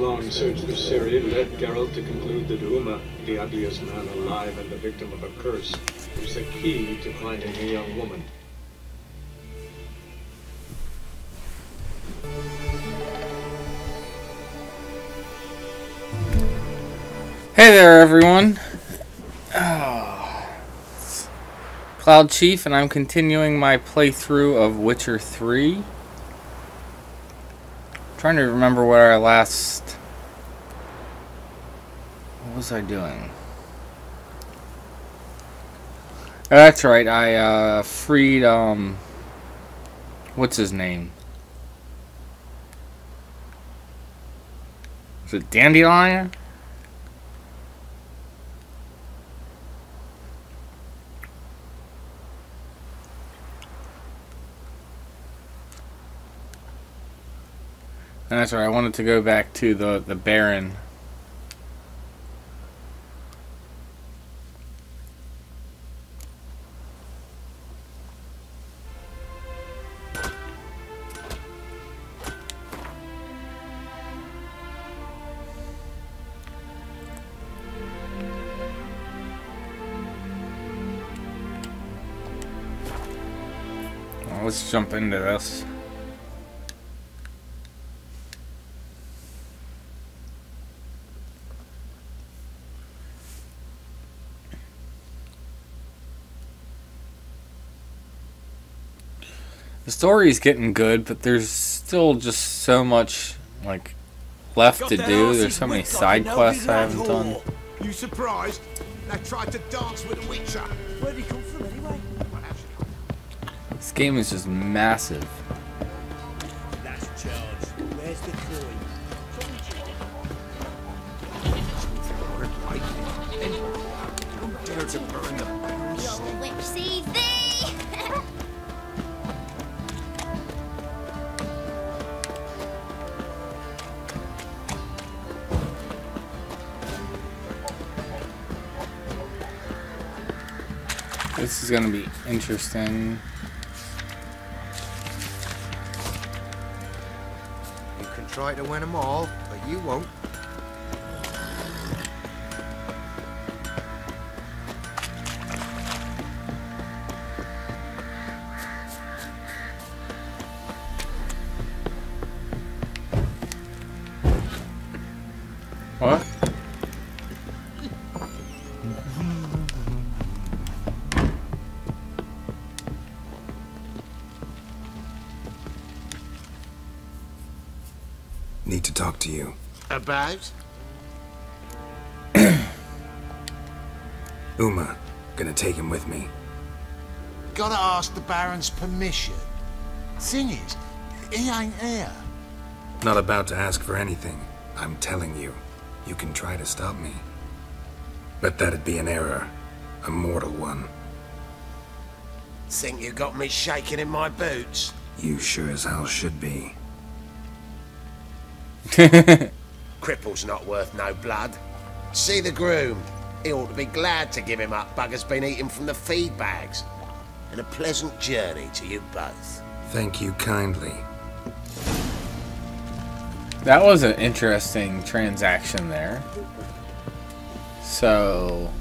months-long search for Ciri led Geralt to conclude that Uma, the ugliest man alive and the victim of a curse, was the key to finding a young woman. Hey there, everyone. It's Cloud Chief, and I'm continuing my playthrough of Witcher 3. Trying to remember where I last... What was I doing? Oh, that's right, I freed, what's his name? Is it Dandelion? That's right, I wanted to go back to the Baron. Well, let's jump into this. The story's getting good, but there's still just so much, like, left to do. There's so many side quests I haven't done. You surprised? They tried to dance with a Witcher. Where'd he come from anyway? This game is just massive. Last charge. Where's the coin? Don't dare to burn the The old witch sees thee! This is gonna be interesting. You can try to win them all, but you won't. What? Need to talk to you. About? Uma, gonna take him with me. Gotta ask the Baron's permission. Thing is, he ain't here. Not about to ask for anything. I'm telling you. You can try to stop me. But that'd be an error. A mortal one. Think you got me shaking in my boots? You sure as hell should be. Cripple's not worth no blood. See the groom. He ought to be glad to give him up. Bugger's been eating from the feed bags. And a pleasant journey to you both. Thank you kindly. That was an interesting transaction there. So...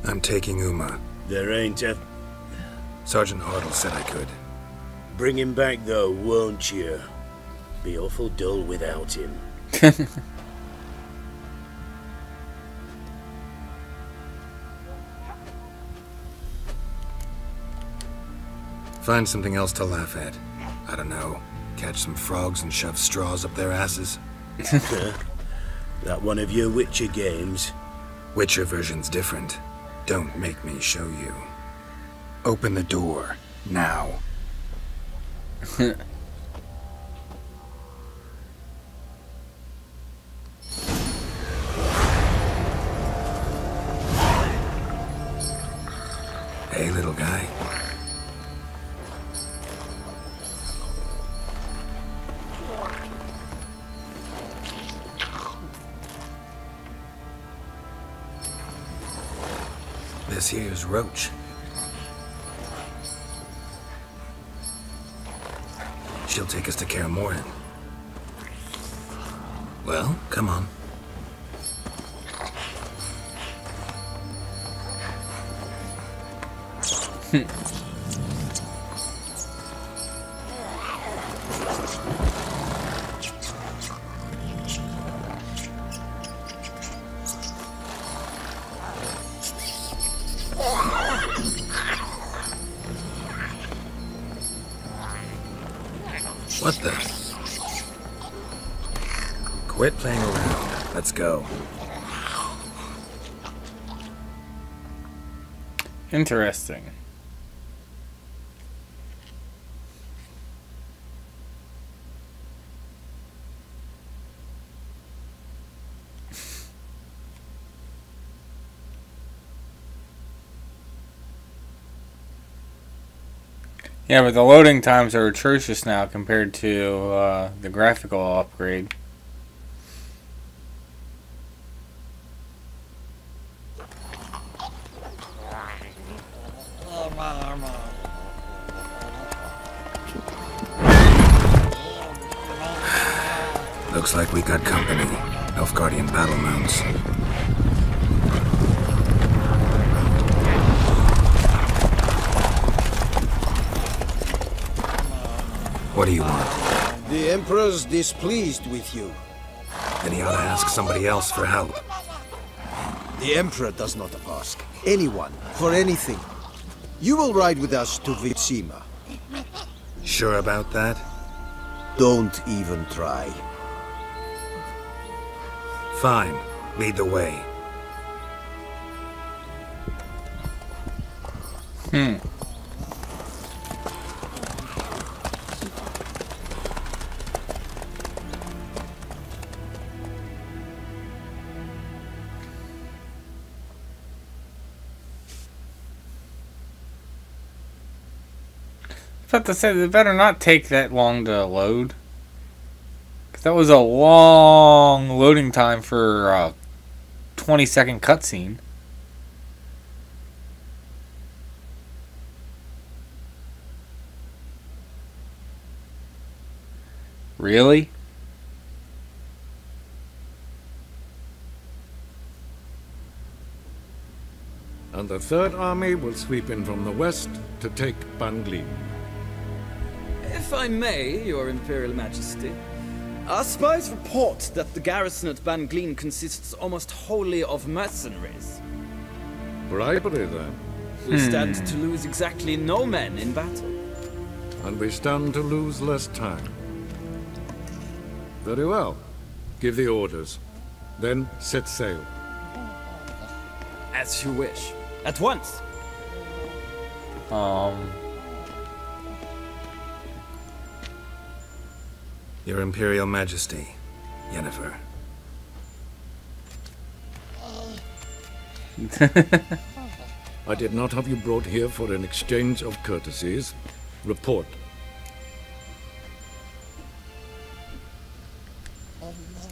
I'm taking Uma. There ain't a... Sergeant Hartle said I could. Bring him back though, won't you? Be awful dull without him. Find something else to laugh at. I don't know. Catch some frogs and shove straws up their asses. That one of your Witcher games? Witcher version's different. Don't make me show you. Open the door. Now. Hey, little guy. This here's Roach. She'll take us to Kaer Morhen. Well, come on. What the? Quit playing around. Let's go. Interesting. Yeah, but the loading times are atrocious now compared to the graphical upgrade. Looks like we got company. Nilfgaardian battle mounts. What do you want? The Emperor's displeased with you. Then he ought to ask somebody else for help. The Emperor does not ask anyone for anything. You will ride with us to Vizima. Sure about that? Don't even try. Fine. Lead the way. I was about to say, they better not take that long to load. 'Cause that was a long loading time for a 20-second cutscene. Really? And the Third Army will sweep in from the west to take Ban Glin. If I may, Your Imperial Majesty, our spies report that the garrison at Ban Glin consists almost wholly of mercenaries. Bribery, then. We stand to lose exactly no men in battle. And we stand to lose less time. Very well. Give the orders. Then set sail. As you wish. At once. Your Imperial Majesty, Yennefer. I did not have you brought here for an exchange of courtesies. Report.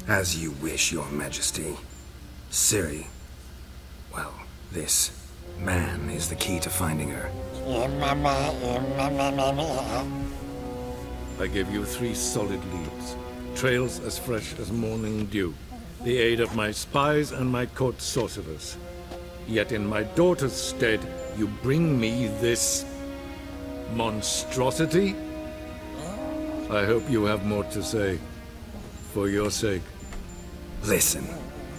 As you wish, Your Majesty. Ciri. Well, this man is the key to finding her. I give you 3 solid leads. Trails as fresh as morning dew. The aid of my spies and my court sorcerers. Yet in my daughter's stead, you bring me this monstrosity? I hope you have more to say. For your sake. Listen,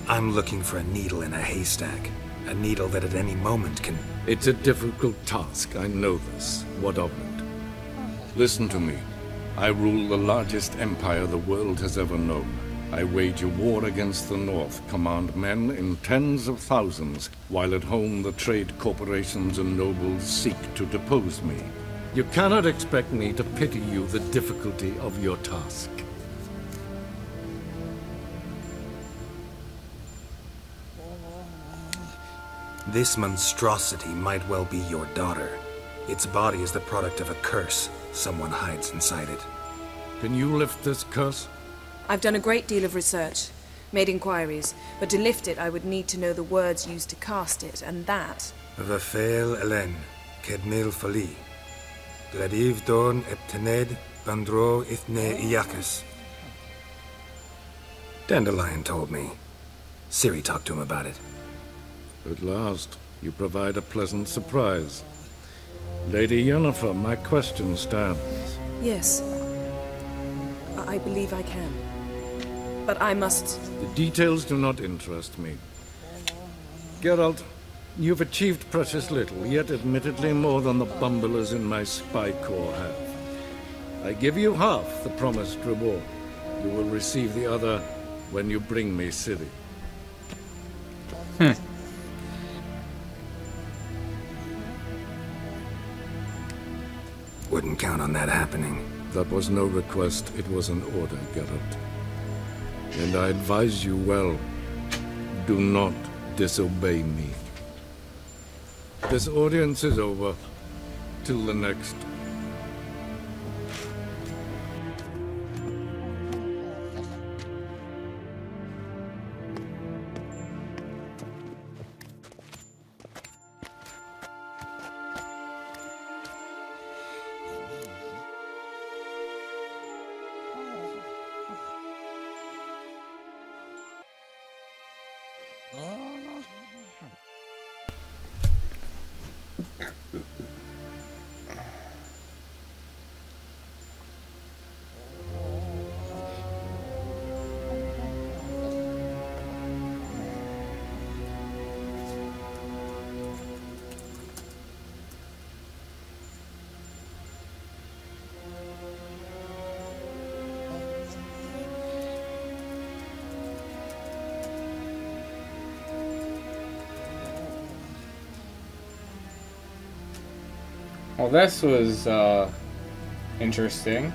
I'm looking for a needle in a haystack. A needle that at any moment can... It's a difficult task, I know this. What of it? Listen to me. I rule the largest empire the world has ever known. I wage a war against the North, command men in tens of thousands, while at home the trade corporations and nobles seek to depose me. You cannot expect me to pity you the difficulty of your task. This monstrosity might well be your daughter. Its body is the product of a curse. Someone hides inside it. Can you lift this curse? I've done a great deal of research, made inquiries, but to lift it I would need to know the words used to cast it, and that Vafael Elen, Kedmil Fali, Gladiv Dorn Eptened, Bandro Ithne Iacus. Dandelion told me. Ciri talked to him about it. At last, you provide a pleasant surprise. Lady Yennefer, my question stands. Yes. I believe I can. But I must... The details do not interest me. Geralt, you've achieved precious little, yet admittedly more than the bumblers in my spy corps have. I give you half the promised reward. You will receive the other when you bring me Ciri. Wouldn't count on that happening. That was no request, it was an order, Geralt. And I advise you well, do not disobey me. This audience is over. Till the next. Well, this was interesting.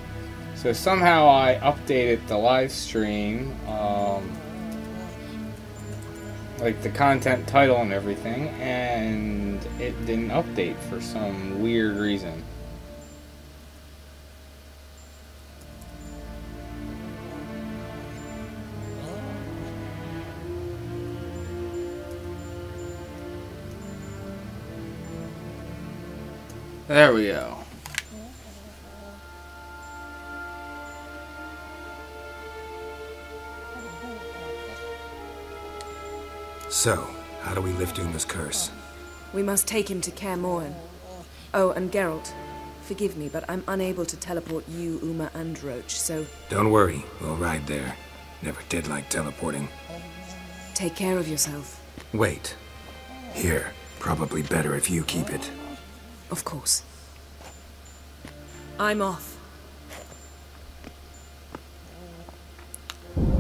So somehow I updated the live stream, like the content title and everything, and it didn't update for some weird reason. There we go. So, how do we lift Uma's curse? We must take him to Kaer Morhen. Oh, and Geralt, forgive me, but I'm unable to teleport you, Uma, and Roach, so... Don't worry, we'll ride there. Never did like teleporting. Take care of yourself. Wait. Here. Probably better if you keep it. Of course. I'm off.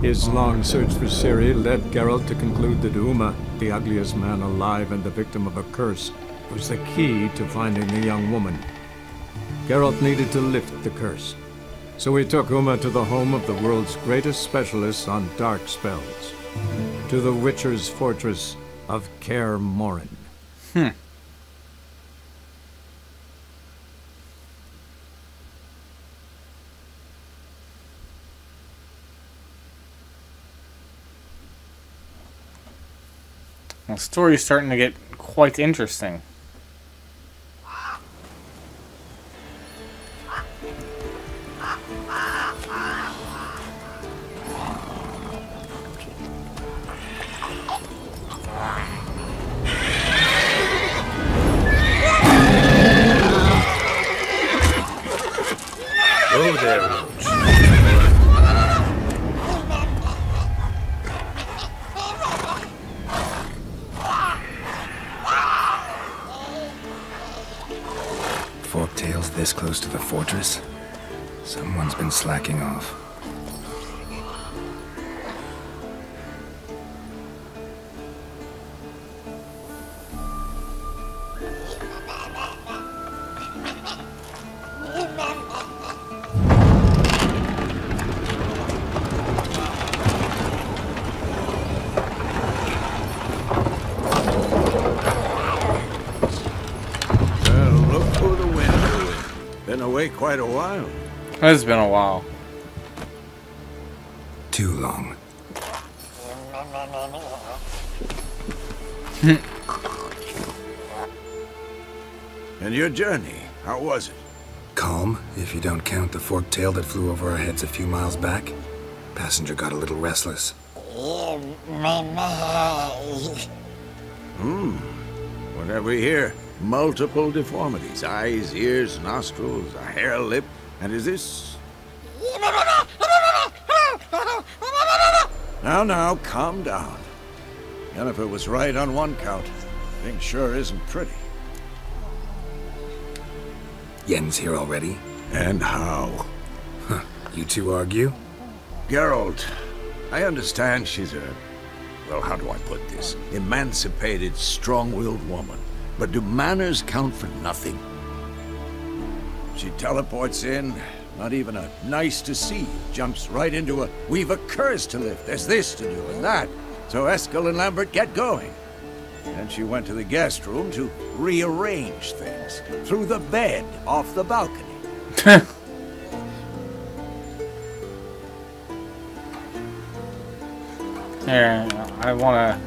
His long search for Ciri led Geralt to conclude that Uma, the ugliest man alive and the victim of a curse, was the key to finding the young woman. Geralt needed to lift the curse, so he took Uma to the home of the world's greatest specialists on dark spells, to the Witcher's fortress of Kaer Morhen. The story's starting to get quite interesting. Oh, there, Roach. Forktail's this close to the fortress? Someone's been slacking off. Away quite a while. It's been a while. Too long. And your journey, how was it? Calm, if you don't count the forked tail that flew over our heads a few miles back. Passenger got a little restless. Whatever we hear, multiple deformities. Eyes, ears, nostrils, a hair lip. And is this... Now, calm down. Yennefer was right on one count. Thing sure isn't pretty. Yen's here already? And how? Huh. You two argue? Geralt, I understand she's a... well, how do I put this? Emancipated, strong-willed woman. But do manners count for nothing? She teleports in, not even a nice to see you, jumps right into a, we've a curse to lift, there's this to do and that. So Eskel and Lambert get going. Then she went to the guest room to rearrange things. Through the bed, off the balcony. Here, I wanna...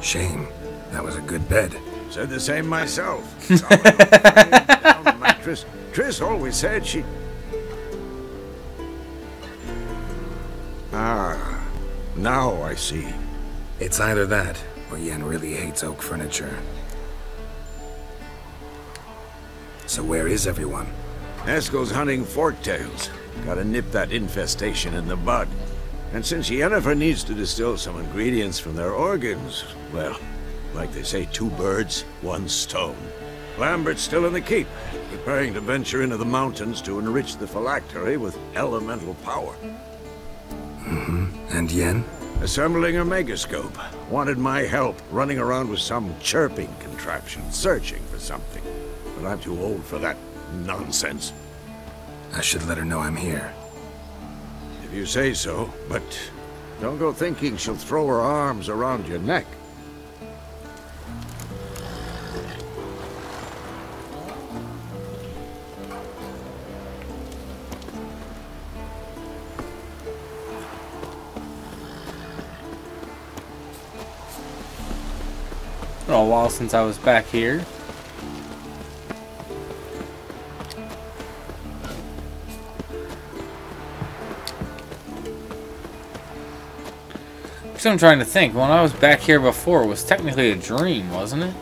Shame. That was a good bed. Said the same myself. Solid down the mattress. Triss always said she... Ah, now I see. It's either that, or Yen really hates oak furniture. So where is everyone? Eskel's hunting forktails. Gotta nip that infestation in the bud. And since Yennefer needs to distill some ingredients from their organs, well, like they say, 2 birds, 1 stone. Lambert's still in the keep, preparing to venture into the mountains to enrich the phylactery with elemental power. And Yen? Assembling a megascope. Wanted my help running around with some chirping contraption, searching for something. But I'm too old for that nonsense. I should let her know I'm here. If you say so, but don't go thinking she'll throw her arms around your neck. It's been a while since I was back here. So I'm trying to think. When I was back here before, it was technically a dream, wasn't it?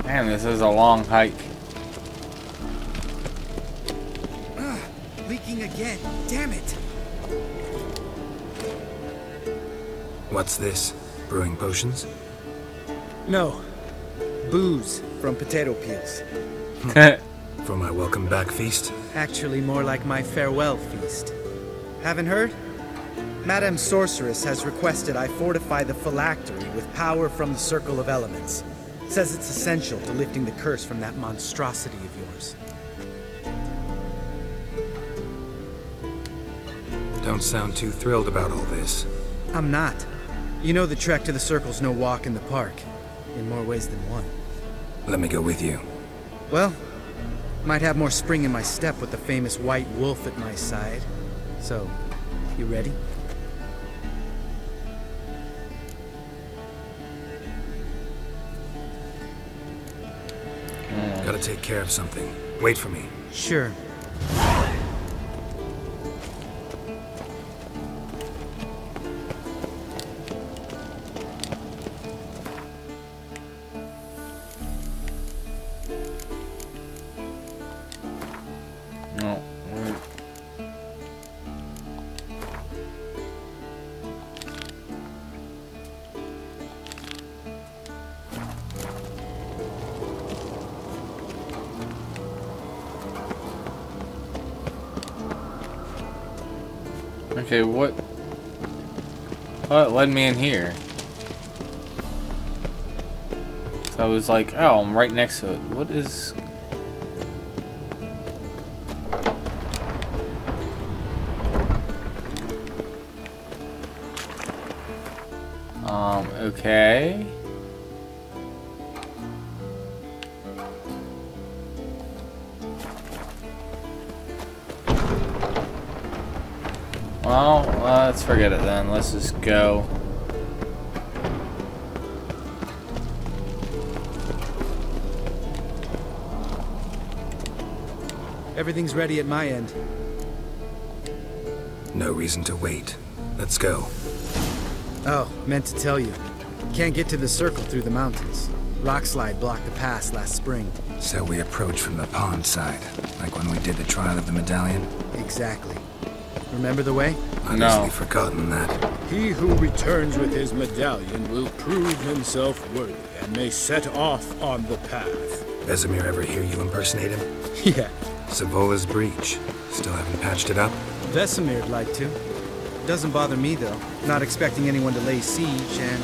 Man, this is a long hike. Leaking again. Damn it. What's this? Brewing potions? No. Booze from potato peels. For my welcome back feast? Actually, more like my farewell feast. Haven't heard? Madame Sorceress has requested I fortify the phylactery with power from the Circle of Elements. Says it's essential to lifting the curse from that monstrosity of yours. Don't sound too thrilled about all this. I'm not. You know the trek to the Circle's no walk in the park. In more ways than one. Let me go with you. Well, might have more spring in my step with the famous white wolf at my side. So, you ready? Gotta take care of something. Wait for me. Sure. No. Okay, what led me in here? So I was like, oh, I'm right next to it. What is... okay. Well, let's forget it then. Let's just go. Everything's ready at my end. No reason to wait. Let's go. Oh, meant to tell you. Can't get to the circle through the mountains. Rockslide blocked the pass last spring. So we approach from the pond side, like when we did the trial of the medallion? Exactly. Remember the way? Honestly forgotten that. He who returns with his medallion will prove himself worthy and may set off on the path. Vesemir ever hear you impersonate him? Yeah. Savola's breach. Still haven't patched it up? Vesemir'd like to. Doesn't bother me, though. Not expecting anyone to lay siege, and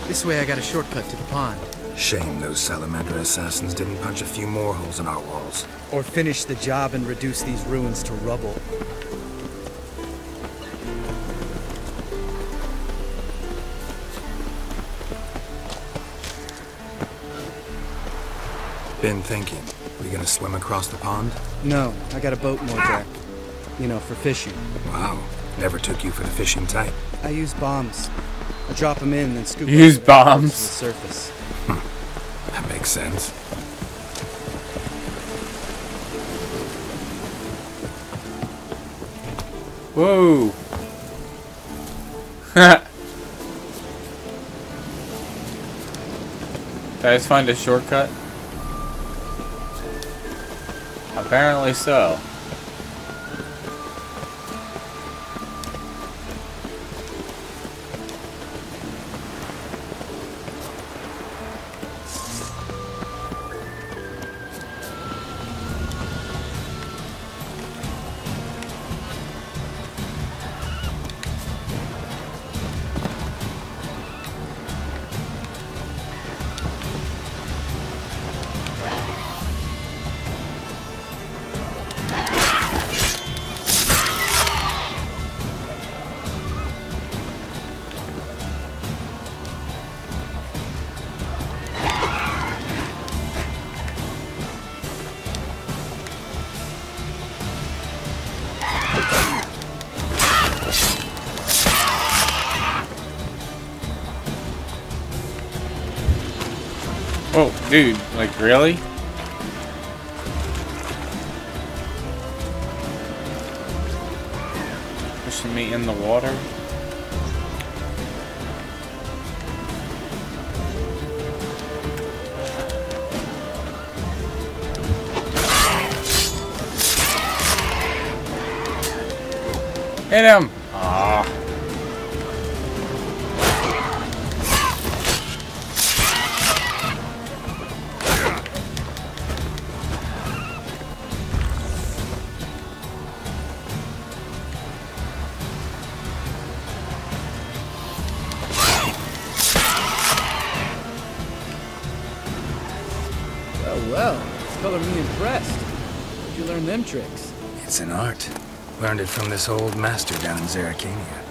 this way I got a shortcut to the pond. Shame those Salamander assassins didn't punch a few more holes in our walls. Or finish the job and reduce these ruins to rubble. Been thinking. We gonna swim across the pond? No, I got a boat moored there. You know, for fishing. Wow. Never took you for the fishing type. I use bombs. I drop them in and scoop use up bombs to the surface. That makes sense. Whoa. Did I just find a shortcut? Apparently so. Oh, dude, like really? Pushing me in the water? Hit him! Ah. Oh, well. It's color me impressed. Where'd you learn them tricks? It's an art. Learned it from this old master down in Zerrikania.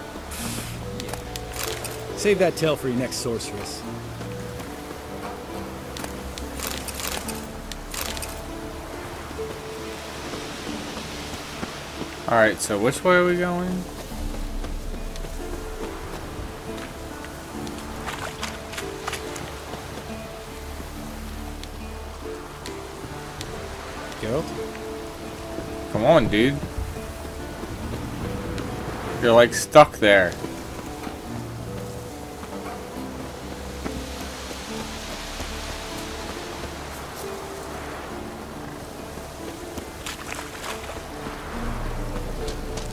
Save that tale for your next sorceress. Alright, so which way are we going? Geralt? Come on, dude. You're like stuck there.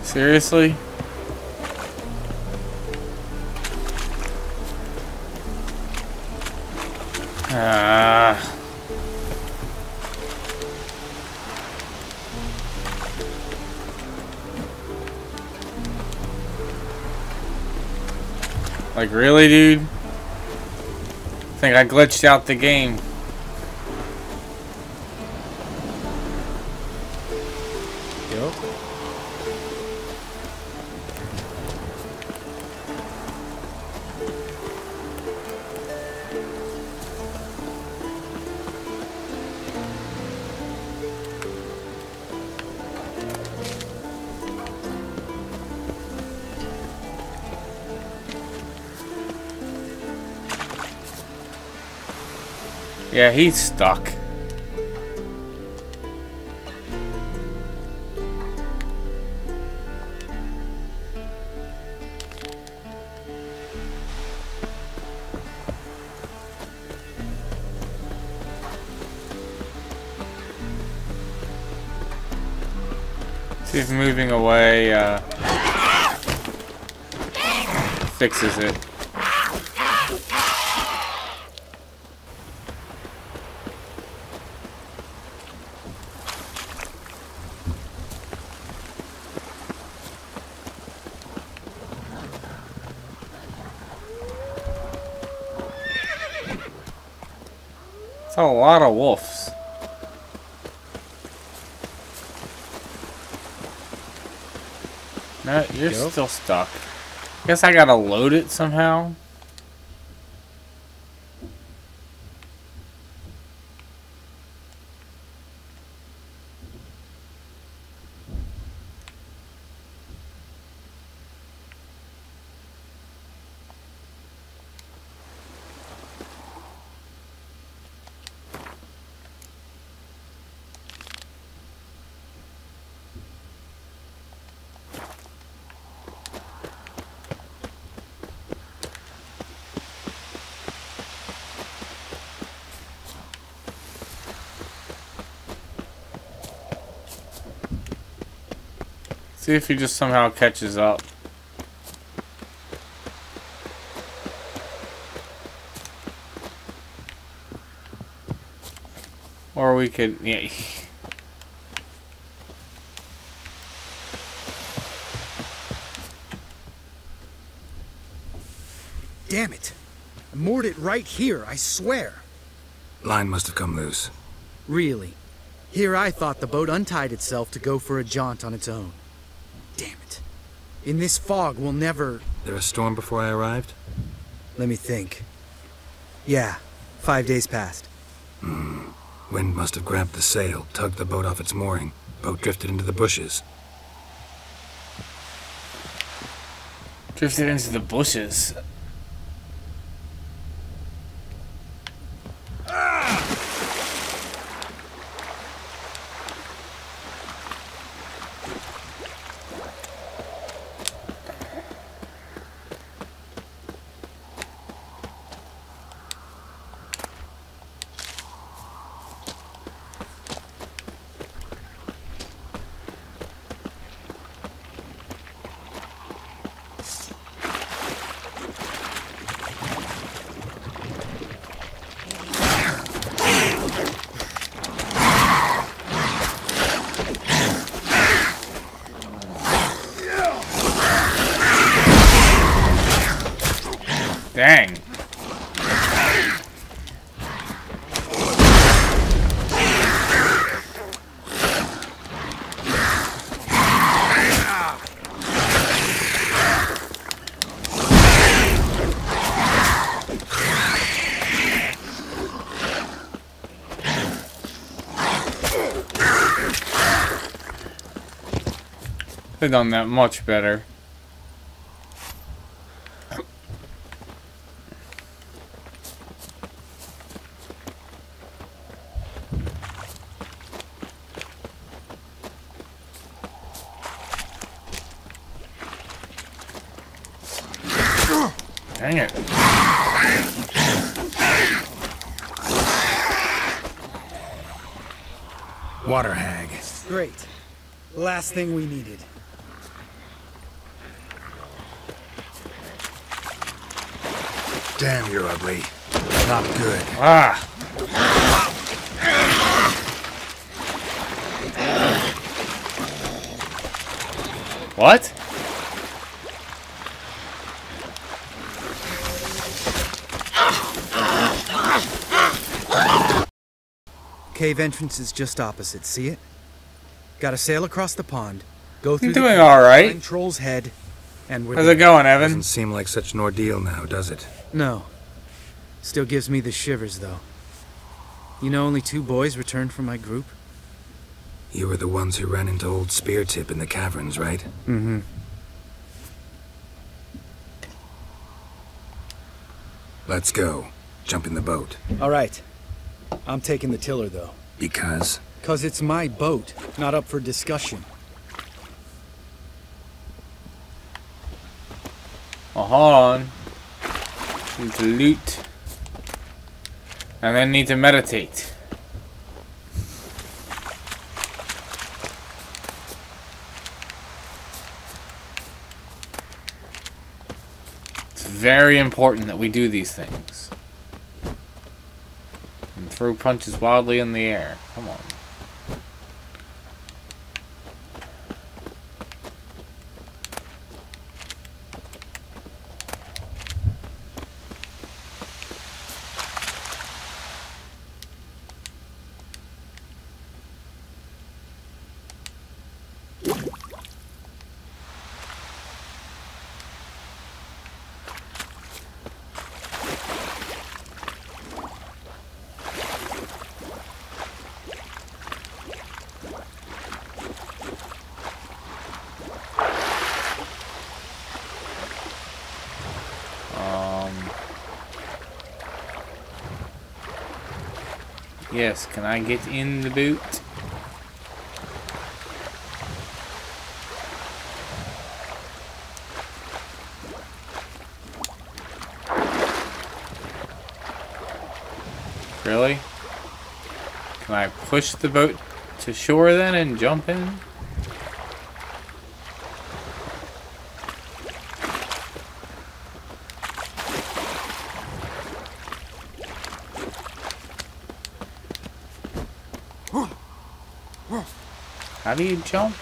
Seriously? Ah. Like, really, dude? think I glitched out the game. Yep. Yeah, he's stuck. See if moving away fixes it. It's a lot of wolves. No, you're still stuck. Guess I gotta load it somehow. See if he just somehow catches up. Or we could, yeah. Damn it! I moored it right here, I swear. Line must have come loose. Really? Here I thought the boat untied itself to go for a jaunt on its own. Damn it. In this fog, we'll never... There a storm before I arrived? Let me think. Yeah, 5 days passed. Wind must have grabbed the sail, tugged the boat off its mooring. Boat drifted into the bushes. Drifted into the bushes. Dang. They've done that much better. Dang it. Water hag. Great. Last thing we needed. Damn, you're ugly. Not good. Ah. What? cave entrance is just opposite, see it? Gotta sail across the pond, go through You're the doing cave, alright. find Troll's Head, and we're How's there. it going, Evan? Doesn't seem like such an ordeal now, does it? No. Still gives me the shivers, though. You know only 2 boys returned from my group? You were the ones who ran into old Speartip in the caverns, right? Mm-hmm. Let's go. Jump in the boat. All right. I'm taking the tiller, though. Because? 'Cause it's my boat, not up for discussion. Well, hold on. Need to loot. And then need to meditate. It's very important that we do these things. And throw punches wildly in the air. Come on. Yes, can I get in the boot? Really? Can I push the boat to shore then and jump in? How do you jump?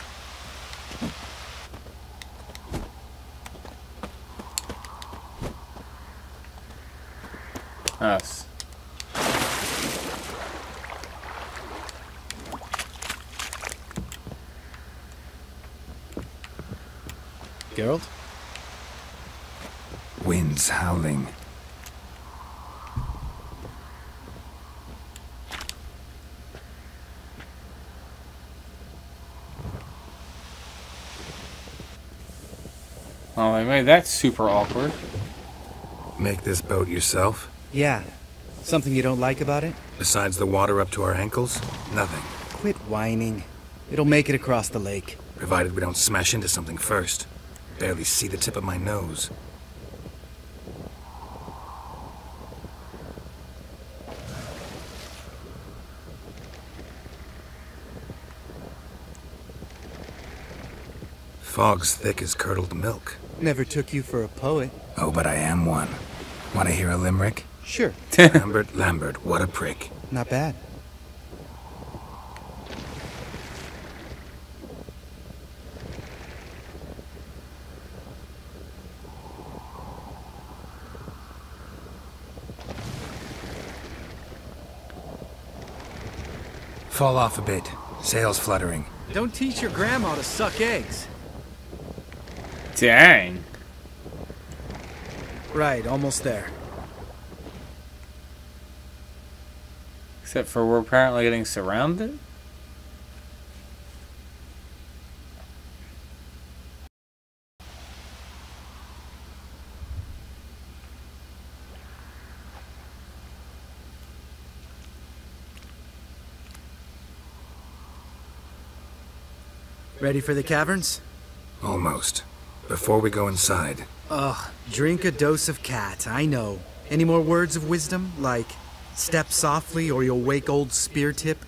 Us. Geralt? Winds howling. Oh, they made that super awkward. Make this boat yourself? Yeah. Something you don't like about it? Besides the water up to our ankles? Nothing. Quit whining. It'll make it across the lake. Provided we don't smash into something first. Barely see the tip of my nose. Fog's thick as curdled milk. Never took you for a poet. Oh, but I am one. Want to hear a limerick? Sure. Lambert, what a prick. Not bad. Fall off a bit. Sails fluttering. Don't teach your grandma to suck eggs. Dang. Right, almost there. Except for we're apparently getting surrounded? Ready for the caverns? Almost. Before we go inside. Ugh, drink a dose of cat, I know. Any more words of wisdom, like, step softly or you'll wake old Speartip?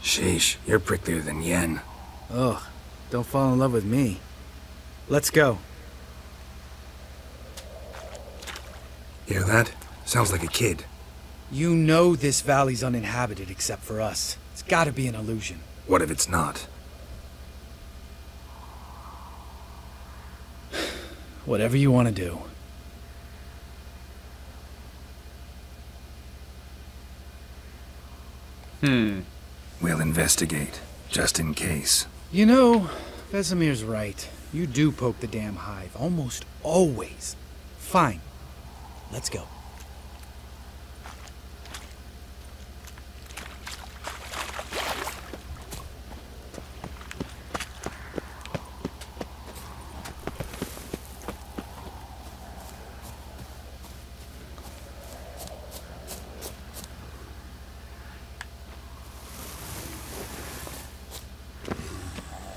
Sheesh, you're pricklier than Yen. Ugh, don't fall in love with me. Let's go. Hear that? Sounds like a kid. You know this valley's uninhabited except for us. It's gotta be an illusion. What if it's not? Whatever you want to do. We'll investigate, just in case. You know, Vesemir's right. You do poke the damn hive, almost always. Fine. Let's go.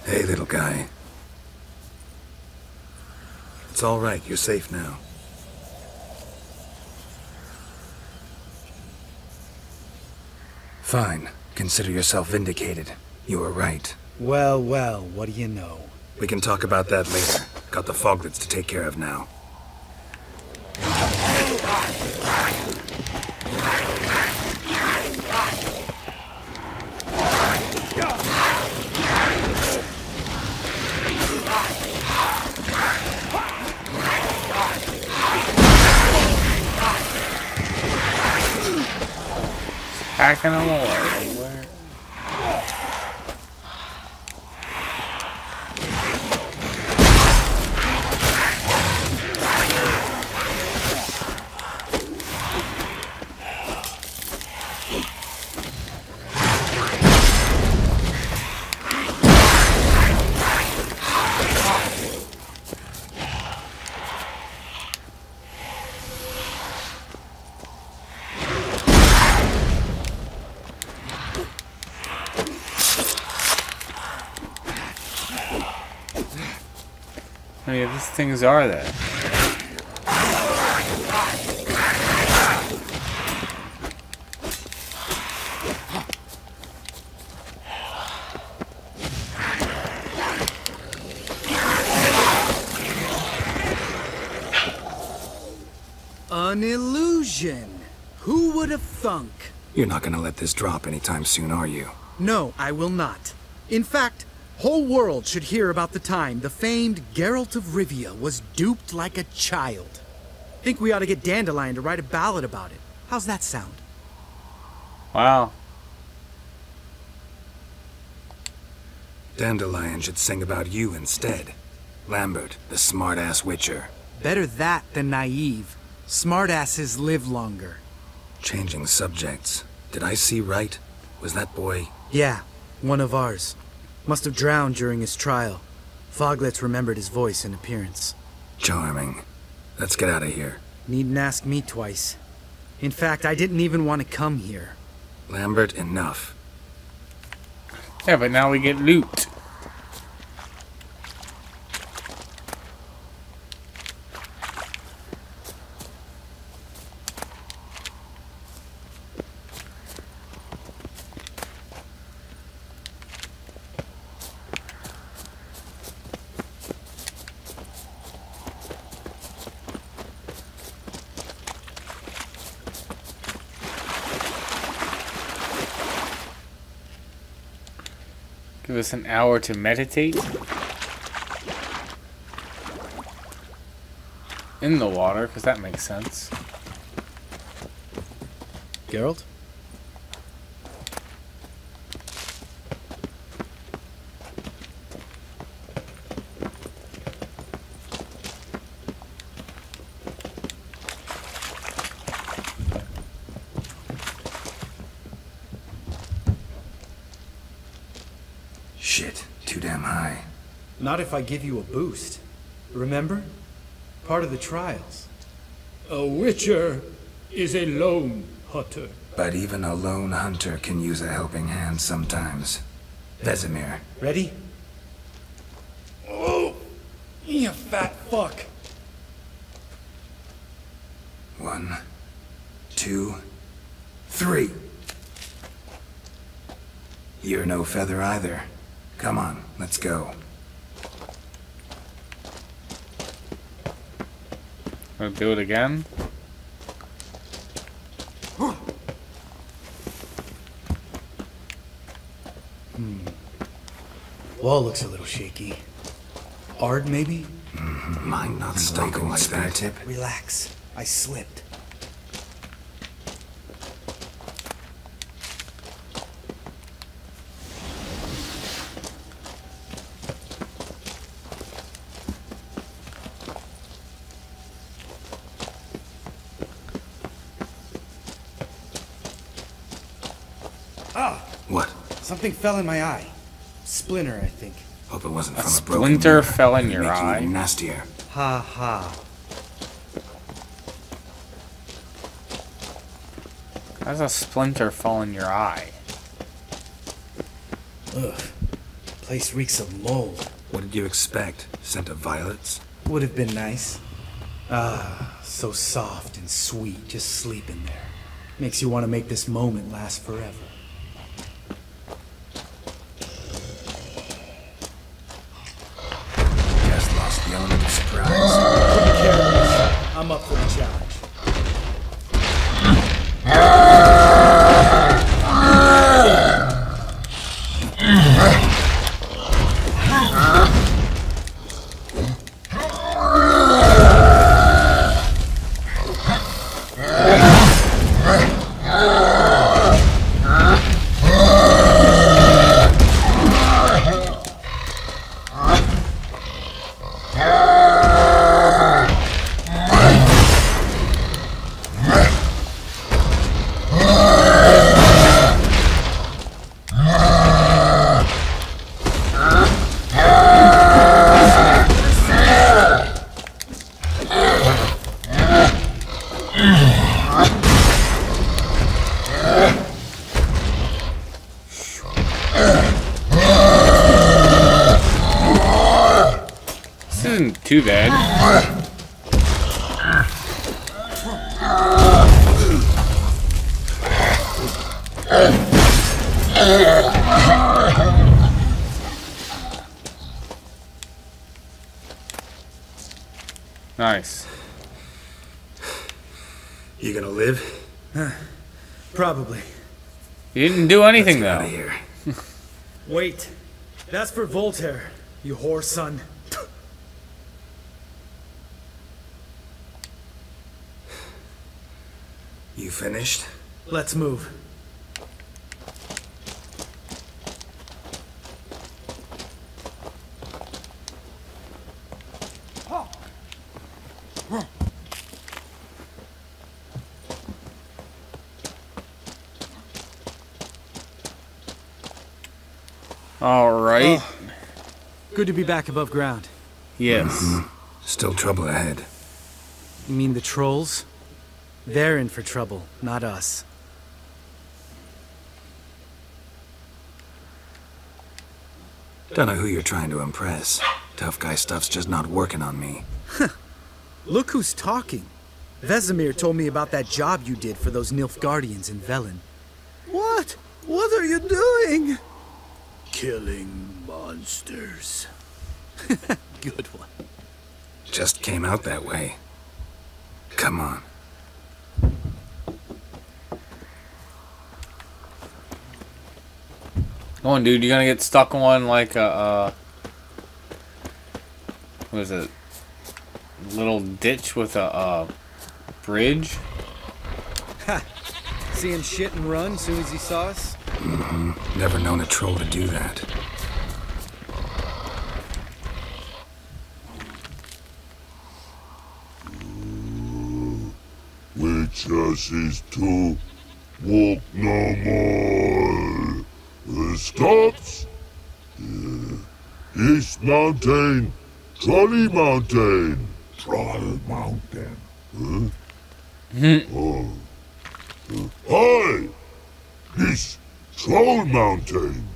Hey, little guy. It's all right. You're safe now. Fine. Consider yourself vindicated. You were right. Well, well, what do you know? We can talk about that later. Got the Foglets to take care of now. Hacking them away. How many of these things are there? An illusion. Who would have thunk? You're not gonna let this drop anytime soon, are you? No, I will not. In fact, whole world should hear about the time the famed Geralt of Rivia was duped like a child. Think we ought to get Dandelion to write a ballad about it. How's that sound? Wow. Dandelion should sing about you instead. Lambert, the smart-ass witcher. Better that than naive. Smartasses live longer. Changing subjects. Did I see right? Was that boy... Yeah, one of ours. Must have drowned during his trial. Foglets remembered his voice and appearance. Charming. Let's get out of here. Needn't ask me twice. In fact, I didn't even want to come here. Lambert, enough. Yeah, but now we get loot. Give us an hour to meditate. In the water, because that makes sense. Geralt? Shit, too damn high. Not if I give you a boost. Remember? Part of the trials. A witcher is a lone hunter. But even a lone hunter can use a helping hand sometimes. Vesemir. Ready? Oh, you fat fuck. 1, 2, 3. You're no feather either. Come on, let's go. I'll do it again. Wall looks a little shaky. Ard, maybe? Mine not stuck on my tip. Relax. I slipped. Something fell in my eye. Splinter, I think. Hope it wasn't A from a broken splinter mirror. fell in It'd your make you eye. even nastier. Ha ha. How's a splinter fall in your eye? Ugh. Place reeks of mold. What did you expect? Scent of violets? Would have been nice. Ah, so soft and sweet, just sleeping there. Makes you want to make this moment last forever. Just lost the element of surprise. Couldn't care less. I'm up for the challenge. This isn't too bad. Nice. You gonna live? Probably. You didn't do anything Let's get though. outta here. Wait. That's for Voltaire, you whore son. You finished? Let's move. All right. Good to be back above ground. Yes. Still trouble ahead. You mean the trolls? They're in for trouble, not us. Don't know who you're trying to impress. Tough guy stuff's just not working on me. Look who's talking. Vesemir told me about that job you did for those Nilfgaardians in Velen. What? What are you doing? Killing monsters. Good one. Just came out that way. Come on. Come on, dude. You're gonna get stuck on like a what is it? Little ditch with a bridge. Ha! See him shit and run as soon as he saw us? Never known a troll to do that. Witches is to walk no more. Stops. East Mountain, Trolley Mountain. Troll Mountain. Oh. Hi! This Troll Mountain.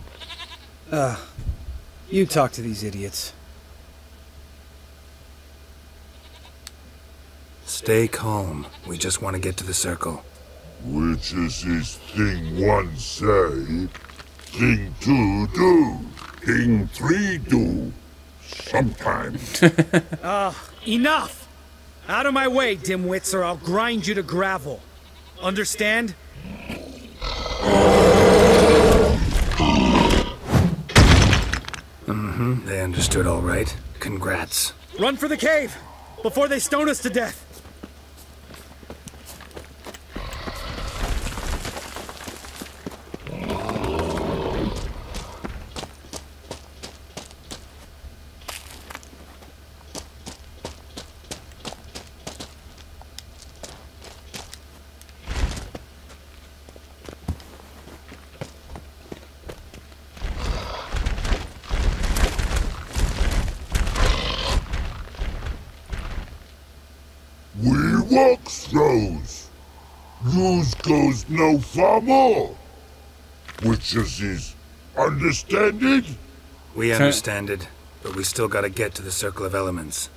You talk to these idiots. Stay calm. We just want to get to the circle. Witches is thing one say, thing two do, thing three do. Sometimes. Enough! Out of my way, dimwits, or I'll grind you to gravel. Understand? They understood all right. Congrats. Run for the cave! Before they stone us to death! We walk throws. Yous goes no far more. Witches is understand it? We understand it, but we still gotta get to the Circle of Elements.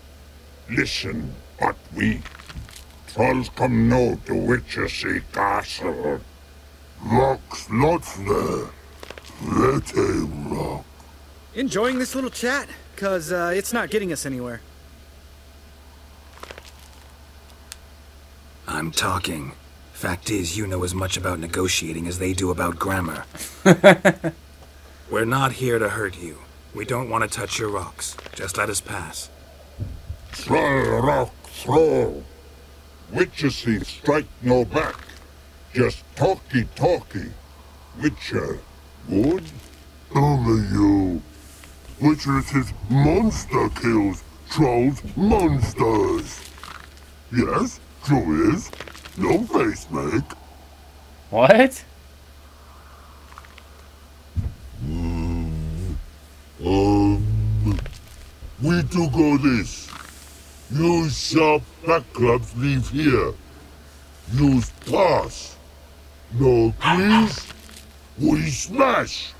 Listen, but we trolls come no to Witchersea Castle. Rocks lots there. Let a rock. Enjoying this little chat? Cause it's not getting us anywhere. I'm talking. Fact is, you know as much about negotiating as they do about grammar. We're not here to hurt you. We don't want to touch your rocks. Just let us pass. Try rock throw. Witchersea strike no back. Just talky. Witcher, good? Only you. Witchersea monster kills trolls monsters. Yes, true is. No face make. What? We do go this. Use sharp back clubs leave here. Use pass. No please. We smash.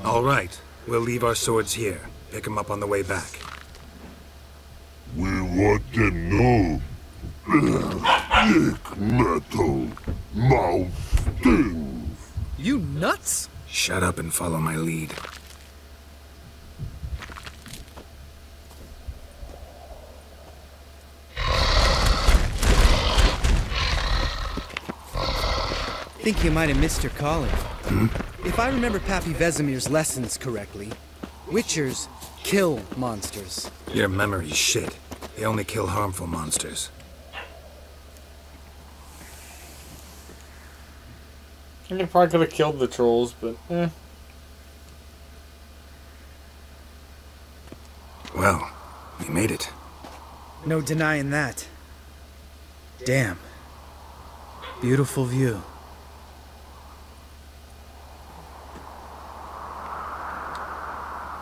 All right. We'll leave our swords here. Pick them up on the way back. We want them know. Thick metal. Mouth stings. You nuts? Shut up and follow my lead. Think you might have missed your calling. If I remember Pappy Vesemir's lessons correctly, Witchers kill monsters. Your memory's shit. They only kill harmful monsters. I think I probably could have killed the trolls, but Well, we made it. No denying that. Damn. Beautiful view.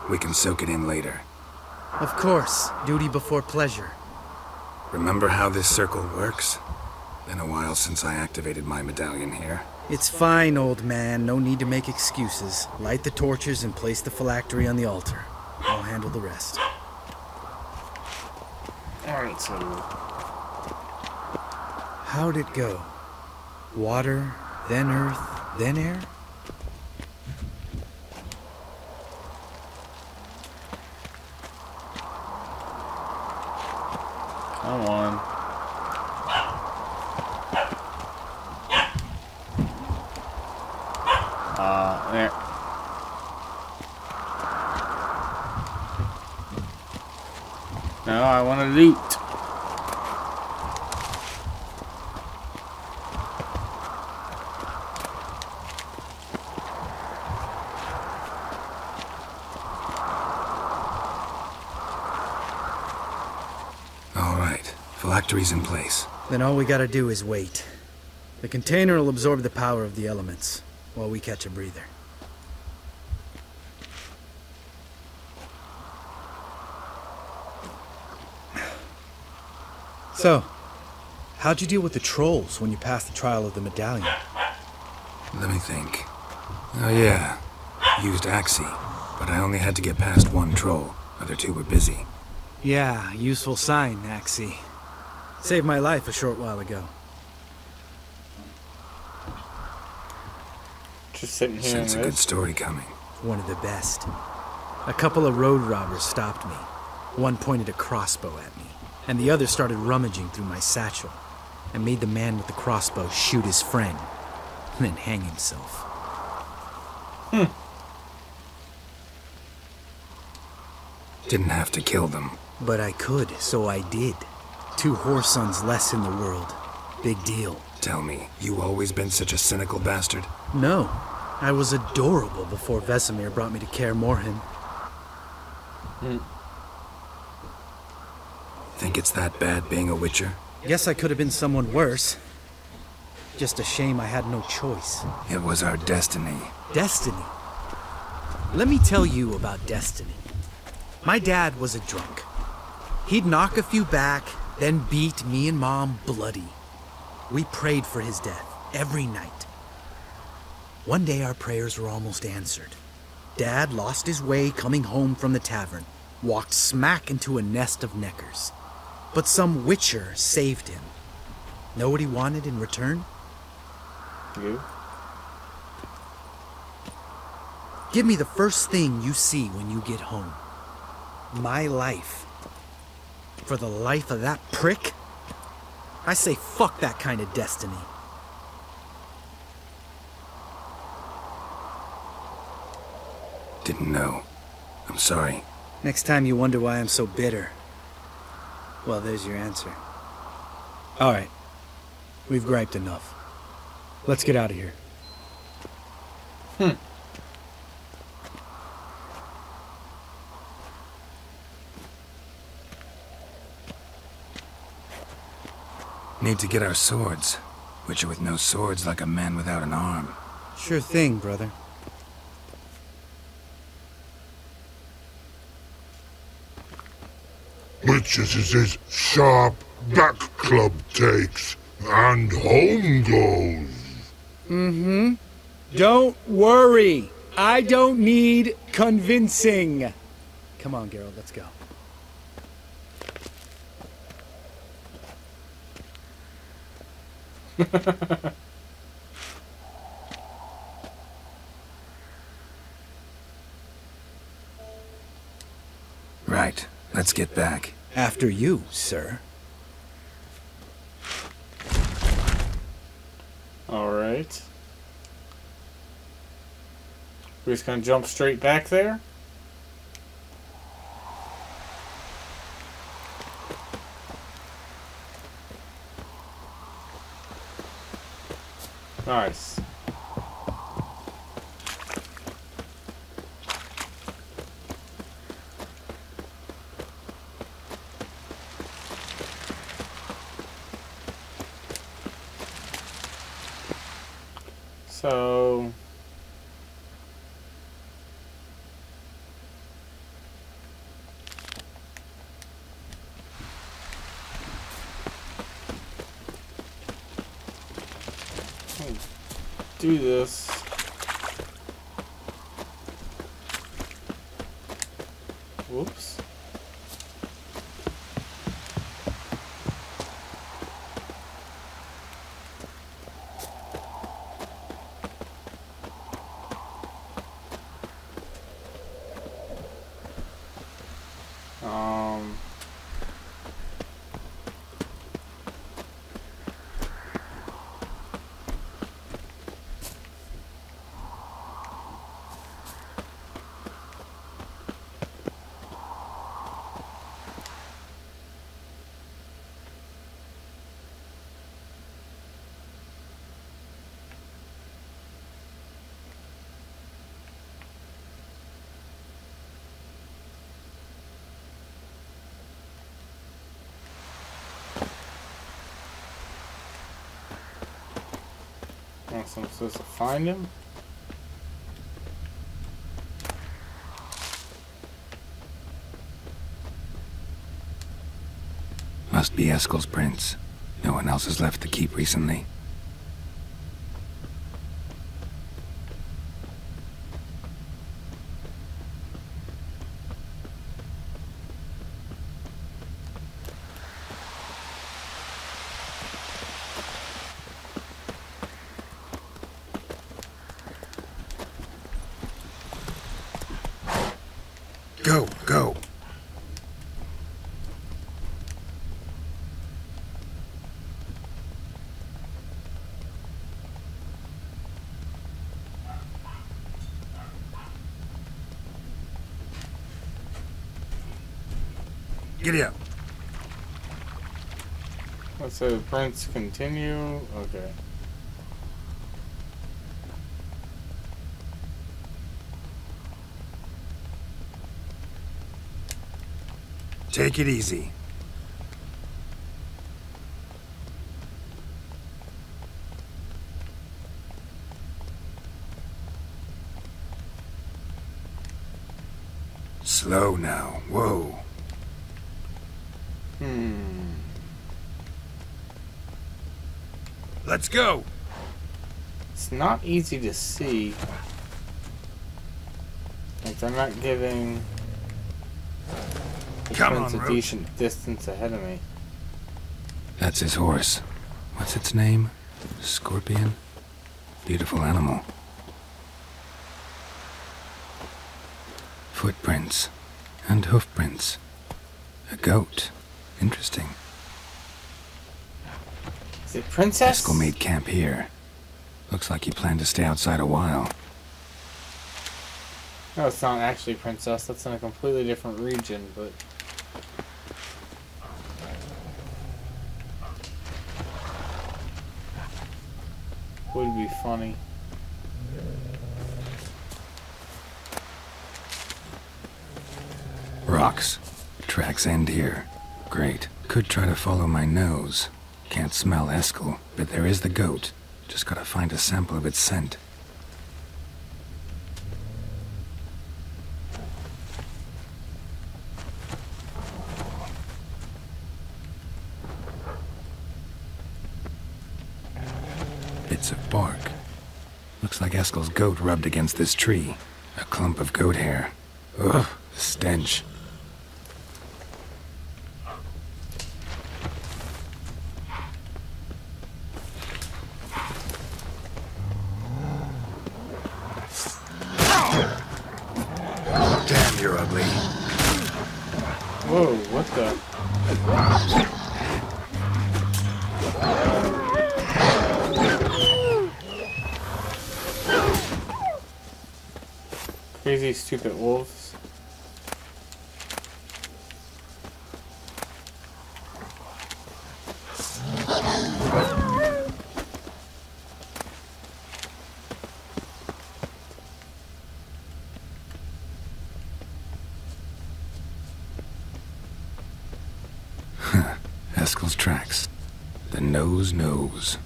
We can soak it in later. Of course. Duty before pleasure. Remember how this circle works? Been a while since I activated my medallion here. It's fine, old man. No need to make excuses. Light the torches and place the phylactery on the altar. I'll handle the rest. Alright, so... How'd it go? Water, then earth, then air? Come on. There. No, I want to loot. All right, phylactery's in place. Then all we gotta do is wait. The container will absorb the power of the elements, while we catch a breather. So, how'd you deal with the trolls when you passed the trial of the medallion? Let me think. Oh yeah, used Axii, but I only had to get past one troll. Other two were busy. Yeah, useful sign, Axii. Saved my life a short while ago. Just sitting here. Sense a good story coming. One of the best. A couple of road robbers stopped me. One pointed a crossbow at me, and the other started rummaging through my satchel. I made the man with the crossbow shoot his friend, and then hang himself. Didn't have to kill them. But I could, so I did. 2 whoresons less in the world. Big deal. Tell me, you always been such a cynical bastard? No. I was adorable before Vesemir brought me to Kaer Morhen. Think it's that bad being a Witcher? Guess I could have been someone worse. Just a shame I had no choice. It was our destiny. Destiny? Let me tell you about destiny. My dad was a drunk. He'd knock a few back, then beat me and Mom bloody. We prayed for his death every night. One day our prayers were almost answered. Dad lost his way coming home from the tavern, walked smack into a nest of neckers. But some Witcher saved him. Know what he wanted in return? You? Give me the first thing you see when you get home. My life. For the life of that prick? I say fuck that kind of destiny. Didn't know. I'm sorry. Next time you wonder why I'm so bitter, well, there's your answer. All right. We've griped enough. Let's get out of here. Need to get our swords. Witcher with no swords like a man without an arm. Sure thing, brother. Witches is his sharp back club takes, and home goes. Mm-hmm. Don't worry. I don't need convincing. Come on, Geralt, let's go. Right. Let's get back. After you, sir. Alright. We're just gonna jump straight back there? Nice. So do this. Whoops. So I'm supposed to find him? Must be Eskel's prince. No one else has left the keep recently. Go, go. Giddy up. Let's say prince continue. Okay. Take it easy. Slow now. Whoa. Let's go. It's not easy to see. Like, they're not giving the prince a decent distance ahead of me. That's his horse. What's its name? Scorpion? Beautiful animal. Footprints. And hoofprints. A goat. Interesting. Is it Princess? Eskel made camp here. Looks like he planned to stay outside a while. No, it's not actually Princess. That's in a completely different region, but... would be funny. Rocks. Tracks end here. Great. Could try to follow my nose. Can't smell Eskel, but there is the goat. Just gotta find a sample of its scent. Bits of bark. Looks like Eskel's goat rubbed against this tree. A clump of goat hair. Ugh, the stench. Damn, you're ugly. Whoa, what the? Crazy, stupid wolves. Eskel's tracks. The nose knows.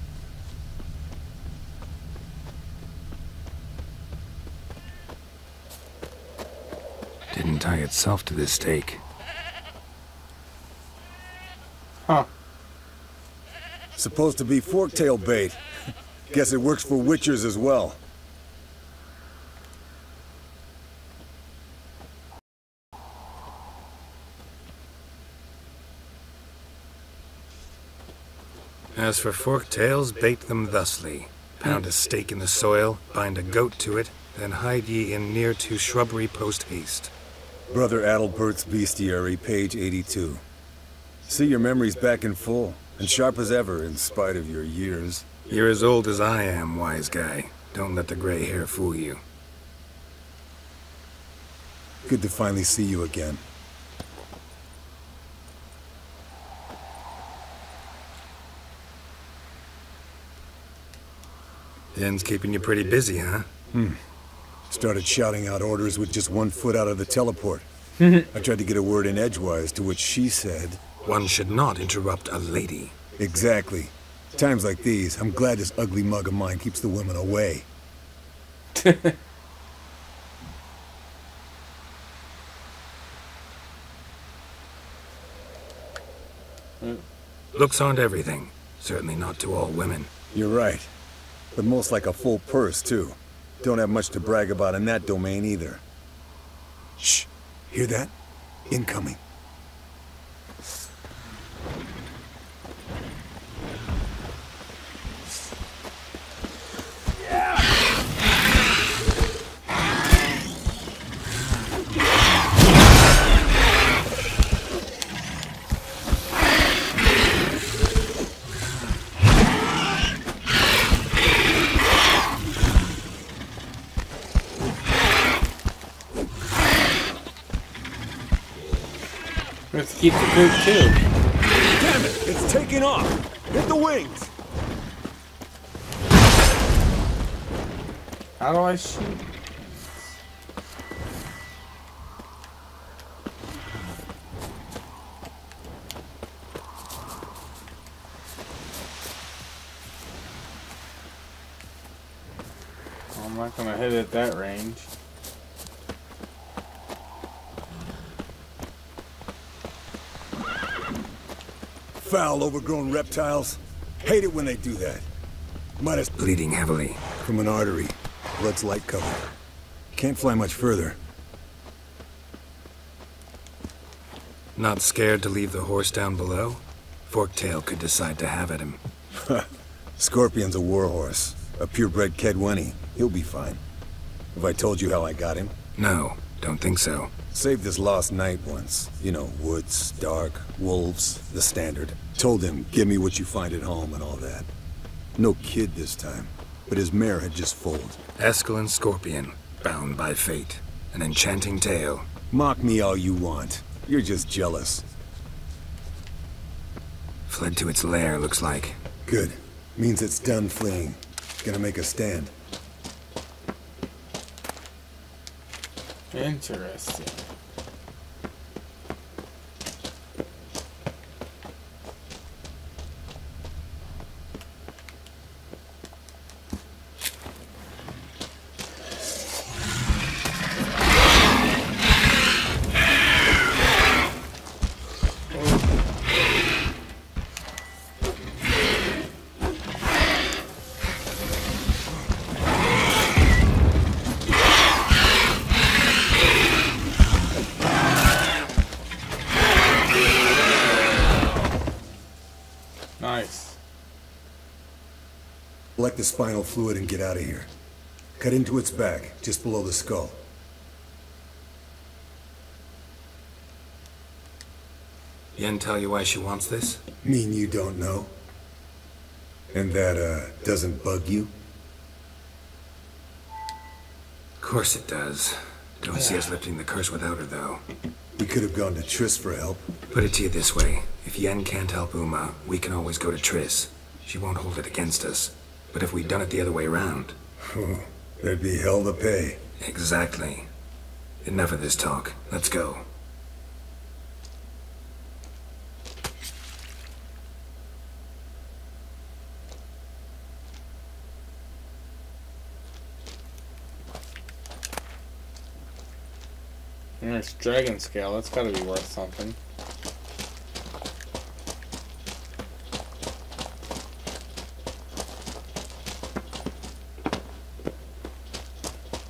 Didn't tie itself to this stake. Huh. Supposed to be forktail bait. Guess it works for witchers as well. As for forked tails, bait them thusly. Pound a stake in the soil, bind a goat to it, then hide ye in near to shrubbery post haste. Brother Adalbert's Bestiary, page 82. See, your memory's back in full, and sharp as ever, in spite of your years. You're as old as I am, wise guy. Don't let the gray hair fool you. Good to finally see you again. The end's keeping you pretty busy, huh? Started shouting out orders with just 1 foot out of the teleport. I tried to get a word in edgewise, to which she said... One should not interrupt a lady. Exactly. Times like these, I'm glad this ugly mug of mine keeps the women away. Looks aren't everything. Certainly not to all women. You're right. But most like a full purse, too. Don't have much to brag about in that domain, either. Shh. Hear that? Incoming. Let's keep the group too. Damn it! It's taking off! Hit the wings! How do I shoot? I'm not gonna hit it at that range. Foul, overgrown reptiles. Hate it when they do that. Minus bleeding heavily from an artery. Blood's light covered. Can't fly much further. Not scared to leave the horse down below? Forktail could decide to have at him. Scorpion's a warhorse. A purebred Kedwenny. He'll be fine. Have I told you how I got him? No, don't think so. Saved his lost knight once. You know, woods, dark, wolves, the standard. Told him, give me what you find at home and all that. No kid this time, but his mare had just foaled. Eskel Scorpion, bound by fate. An enchanting tale. Mock me all you want. You're just jealous. Fled to its lair, looks like. Good. Means it's done fleeing. Gonna make a stand. Interesting. Nice. Collect the spinal fluid and get out of here. Cut into its back, just below the skull. Yen tell you why she wants this? Mean you don't know? And that, doesn't bug you? Of course it does. Don't see us lifting the curse without her, though. We could have gone to Triss for help. Put it to you this way. If Yen can't help Uma, we can always go to Triss. She won't hold it against us. But if we'd done it the other way around... there'd be hell to pay. Exactly. Enough of this talk. Let's go. There's dragon scale. That's gotta be worth something.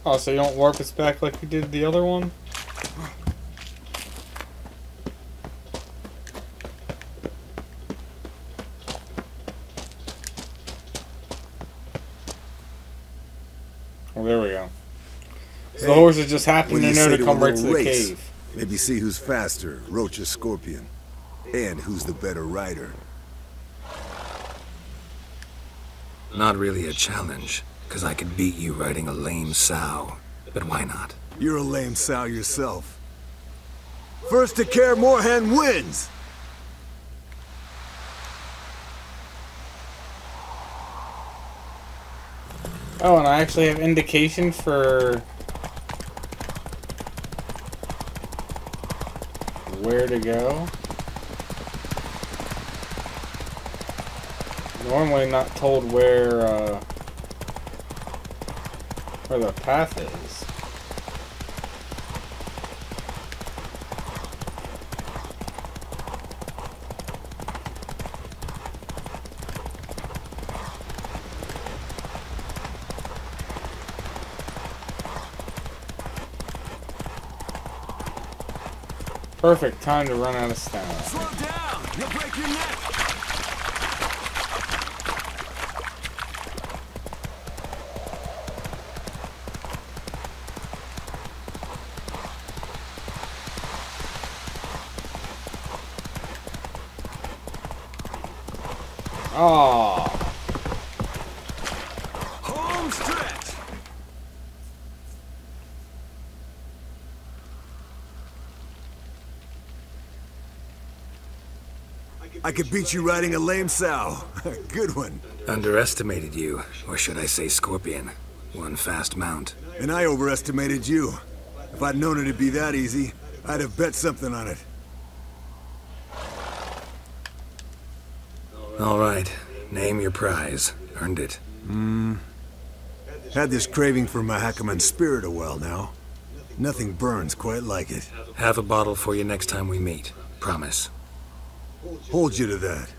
Oh, so you don't warp us back like you did the other one? Oh, there we go. So the horses just happen to know to come right to the cave. Maybe see who's faster, Roach or Scorpion. And who's the better rider. Not really a challenge, because I could beat you riding a lame sow. But why not? You're a lame sow yourself. First to Kaer Morhen wins! Oh, and I actually have indication for... where to go. Normally not told where the path is. Perfect time to run out of stamina. Slow down! You'll break your neck! Oh. Home stretch! I could beat you riding a lame sow. Good one. Underestimated you, or should I say Scorpion. One fast mount. And I overestimated you. If I'd known it'd be that easy, I'd have bet something on it. All right, name your prize. Earned it. Had this craving for Mahakaman spirit a while now. Nothing burns quite like it. Have a bottle for you next time we meet. Promise. Hold you to that.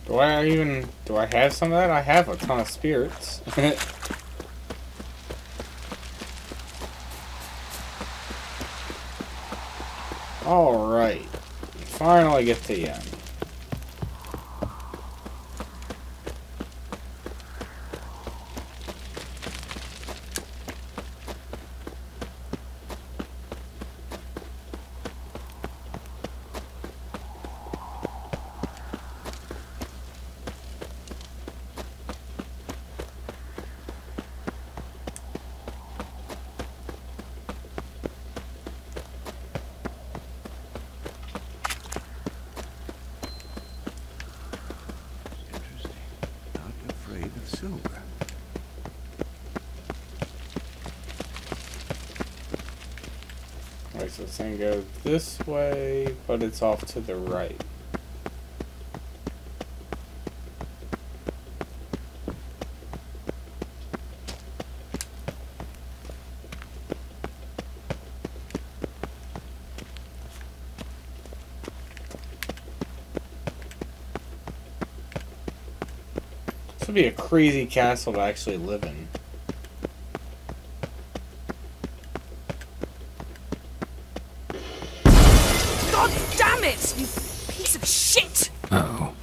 Do I have some of that? I have a ton of spirits. Alright. Finally get to the end. Alright, so it's gonna go this way, but it's off to the right. This would be a crazy castle to actually live in. God damn it, you piece of shit! Uh-oh.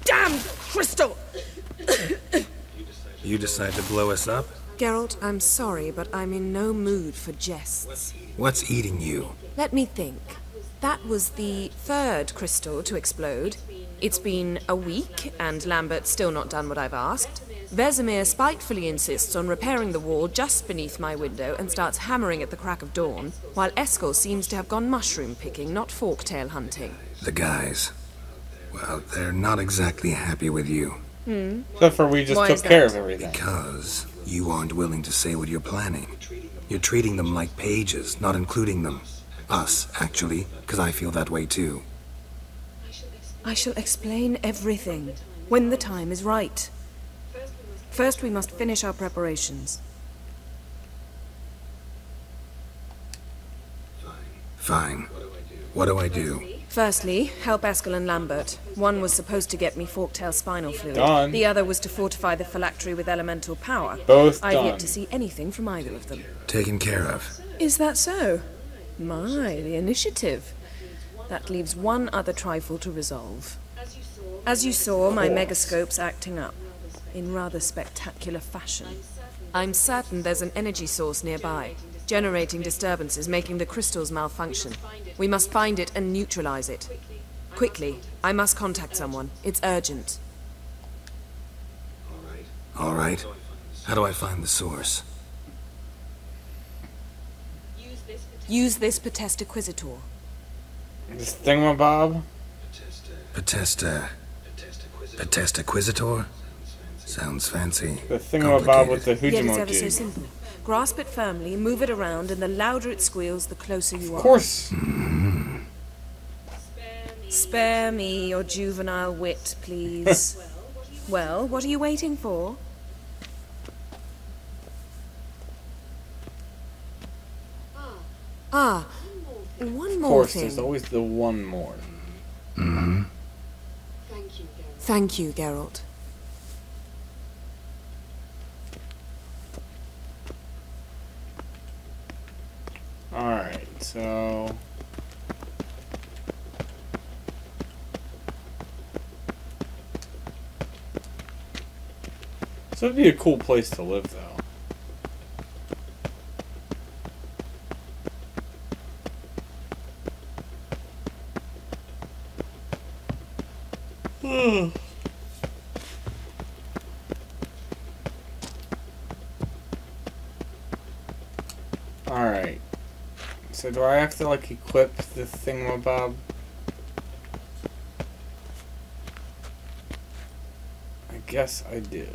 Damn crystal! You decide to blow us up? Geralt, I'm sorry, but I'm in no mood for jests. What's eating you? Let me think. That was the third crystal to explode. It's been a week, and Lambert's still not done what I've asked. Vesemir spitefully insists on repairing the wall just beneath my window and starts hammering at the crack of dawn, while Eskel seems to have gone mushroom picking, not forktail hunting. The guys. Well, they're not exactly happy with you. Except for we just took care of everything. Because you aren't willing to say what you're planning. You're treating them like pages, not including them. Us, actually, because I feel that way too. I shall explain everything, when the time is right. First, we must finish our preparations. Fine. What do I do? Firstly, help Eskel and Lambert. One was supposed to get me forktail spinal fluid. Done. The other was to fortify the phylactery with elemental power. Both I've done. yet to see anything from either of them. Taken care of. Is that so? My, the initiative. That leaves one other trifle to resolve. As you saw, my megascope's acting up, in rather spectacular fashion. I'm certain there's an energy source nearby, generating disturbances, making the crystals malfunction. We must find it and neutralize it. Quickly, I must contact someone. It's urgent. All right. How do I find the source? Use this Potestaquizitor. This thingamabob? Potestaquizitor? Sounds fancy. The thingamabob with the Yet it's ever so Hujimo simple. Grasp it firmly, move it around, and the louder it squeals, the closer you are. Of course. Spare me your juvenile wit, please. Well, what are you waiting for? Ah, one Of more course, thing. there's always the one more. Mm-hmm. Thank you, Geralt. Alright, so... So it'd be a cool place to live, though. Alright. So do I have to, like, equip the thingamabob? I guess I do.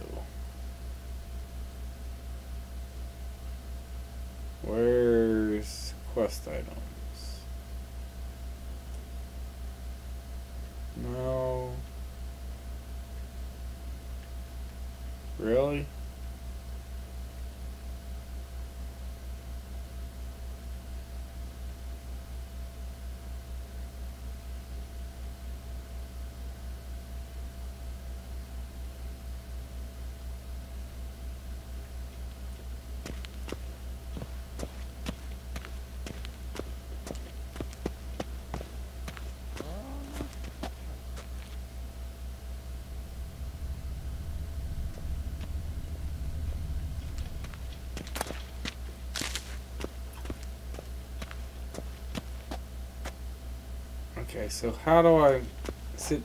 Where's quest items? No. Really? Okay, so how do I sit?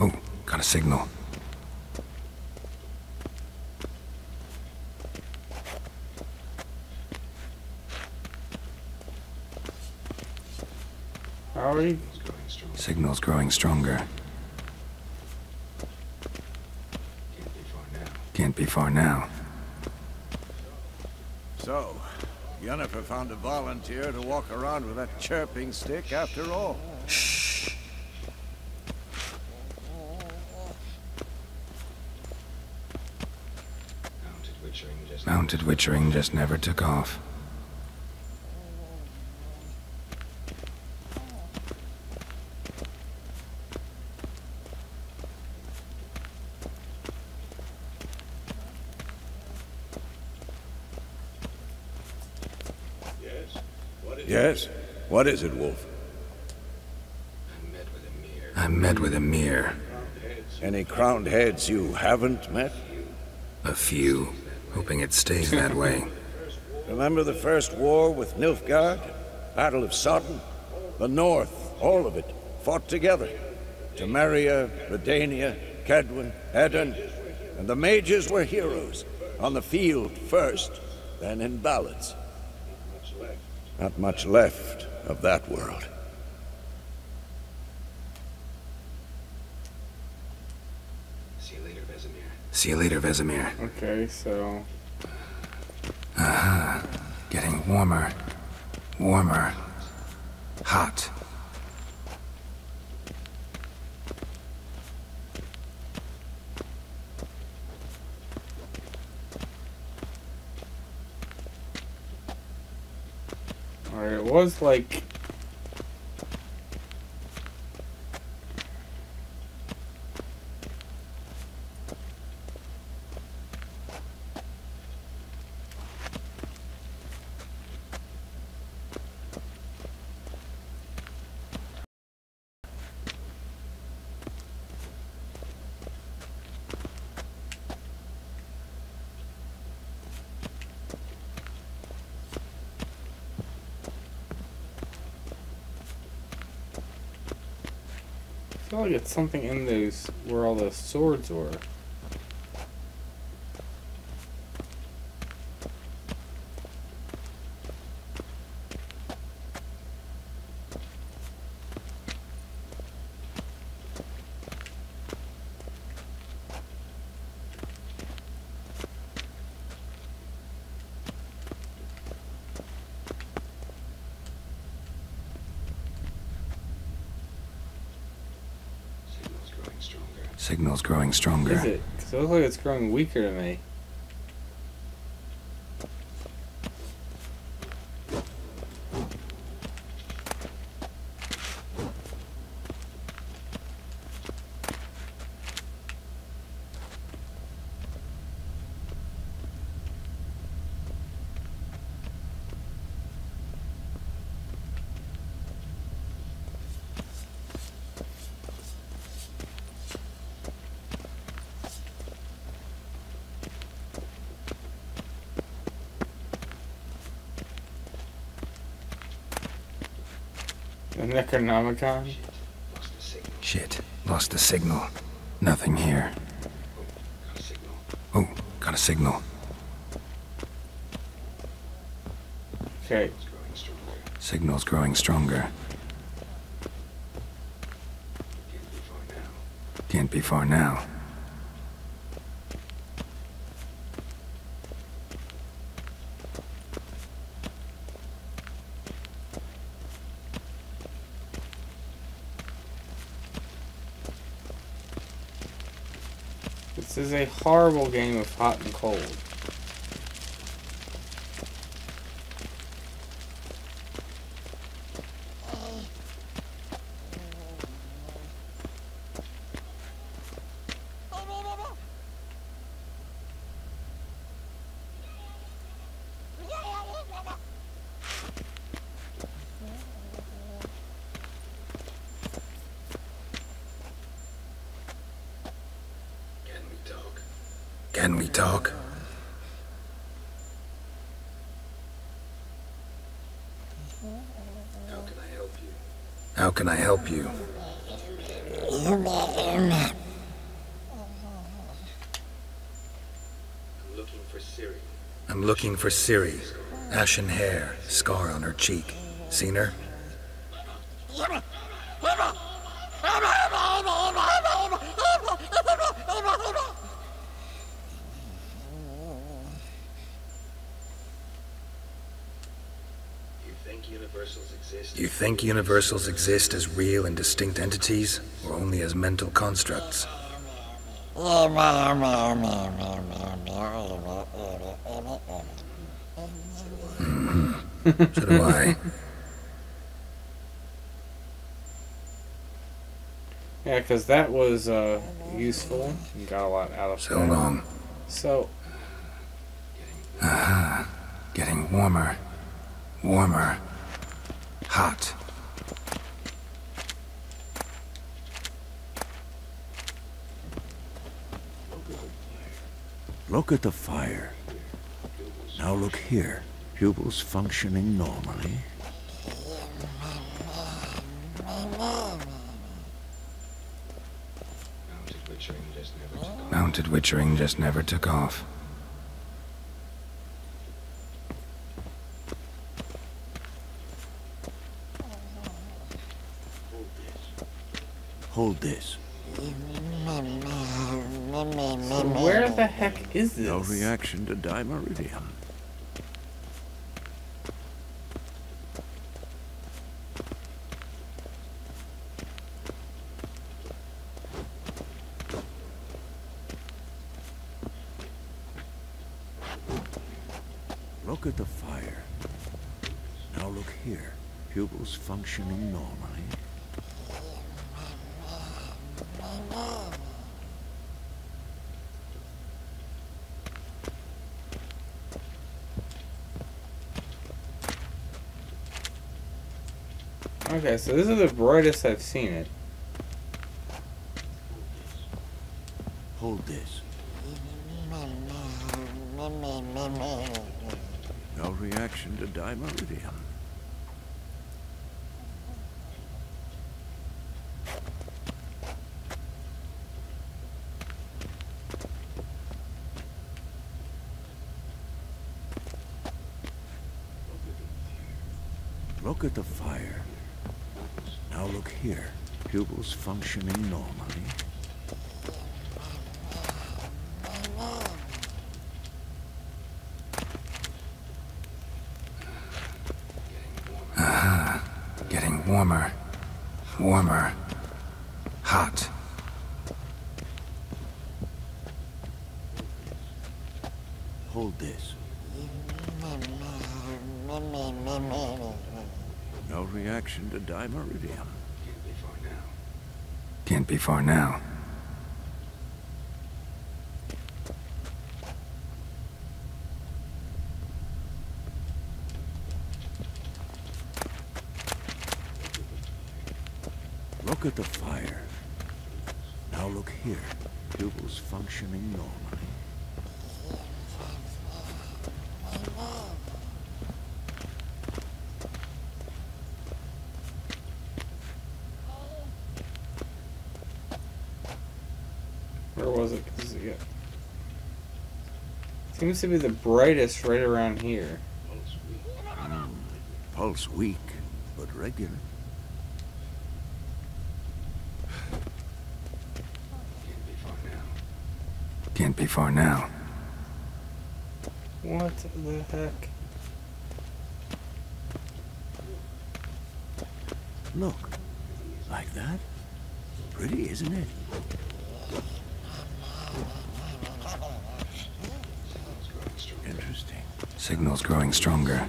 Oh, got a signal. How are you? Signal's growing stronger. Can't be far now. So, Yennefer found a volunteer to walk around with that chirping stick after all. Shh. Mounted witchering just never took off. Yes? What is it, Wolf? I met with Emir. Any crowned heads you haven't met? A few. Hoping it stays that way. Remember the first war with Nilfgaard? Battle of Sodden? The North, all of it, fought together. Temeria, Redania, Kedwen, Edirn, and the mages were heroes. On the field first, then in ballads. Not much left of that world. See you later, Vesemir. Okay, so... Aha. Getting warmer. Warmer. Hot. Alright, it was like... I feel like it's something in those where all the swords were. Signal's growing stronger. Is it? Because it looks like it's growing weaker to me. The Necronomicon? Shit. Lost the signal. Nothing here. Oh, got a signal. Okay. Signal's growing stronger. Can't be far now. This is a horrible game of hot and cold. Can we talk? How can I help you? I'm looking for Ciri. Ashen hair, scar on her cheek. Seen her? You think universals exist as real and distinct entities, or only as mental constructs? So do I. Yeah, because that was useful. You got a lot out of So that. long. So. Aha. Getting warmer. Warmer. Hot. Look at the fire. Now look here. Pupils functioning normally. Mounted witchering just never took off. Hold this. So where the heck is this? No reaction to dimeridium. Look at the fire. Now look here. Pupils functioning normally. Okay, so this is the brightest I've seen it. Hold this. No reaction to dimeridium. Look at the fire. Now look here. Pupils functioning normally. Aha. Getting warmer. Warmer. Hot. Hold this. No reaction to dimeridium. Can't be far now. Look at the fire. Now look here. Pupils functioning normally. Where was it? Seems to be the brightest right around here. Pulse weak, but regular. Can't be far now. What the heck? Look. Like that? Pretty, isn't it? Interesting. Signal's growing stronger.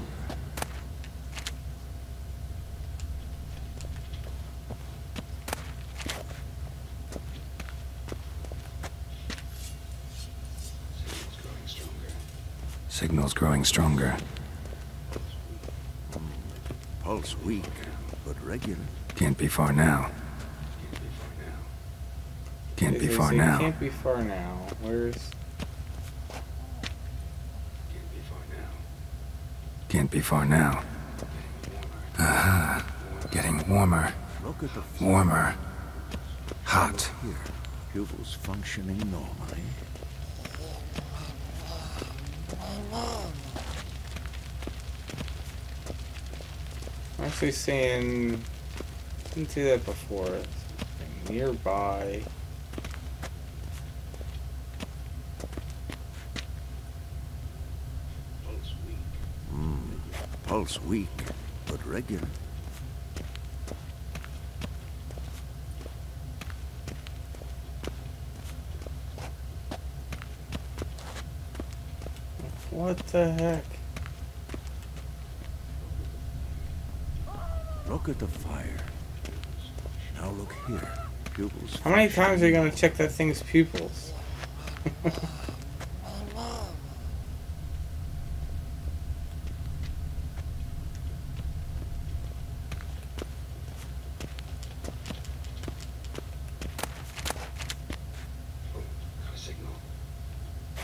Signal's growing stronger. Pulse weak, but regular. Can't be far now. Can't be far now. Can't be far now. Where's... Can't be far now. Aha. Getting warmer. Look at the Warmer. Hot. here. Pupils functioning normally. I'm actually saying, didn't see that before. Something nearby. Pulse weak, but regular. What the heck? Look at the fire. Now look here. Pupils. How many times are you gonna check that thing's pupils?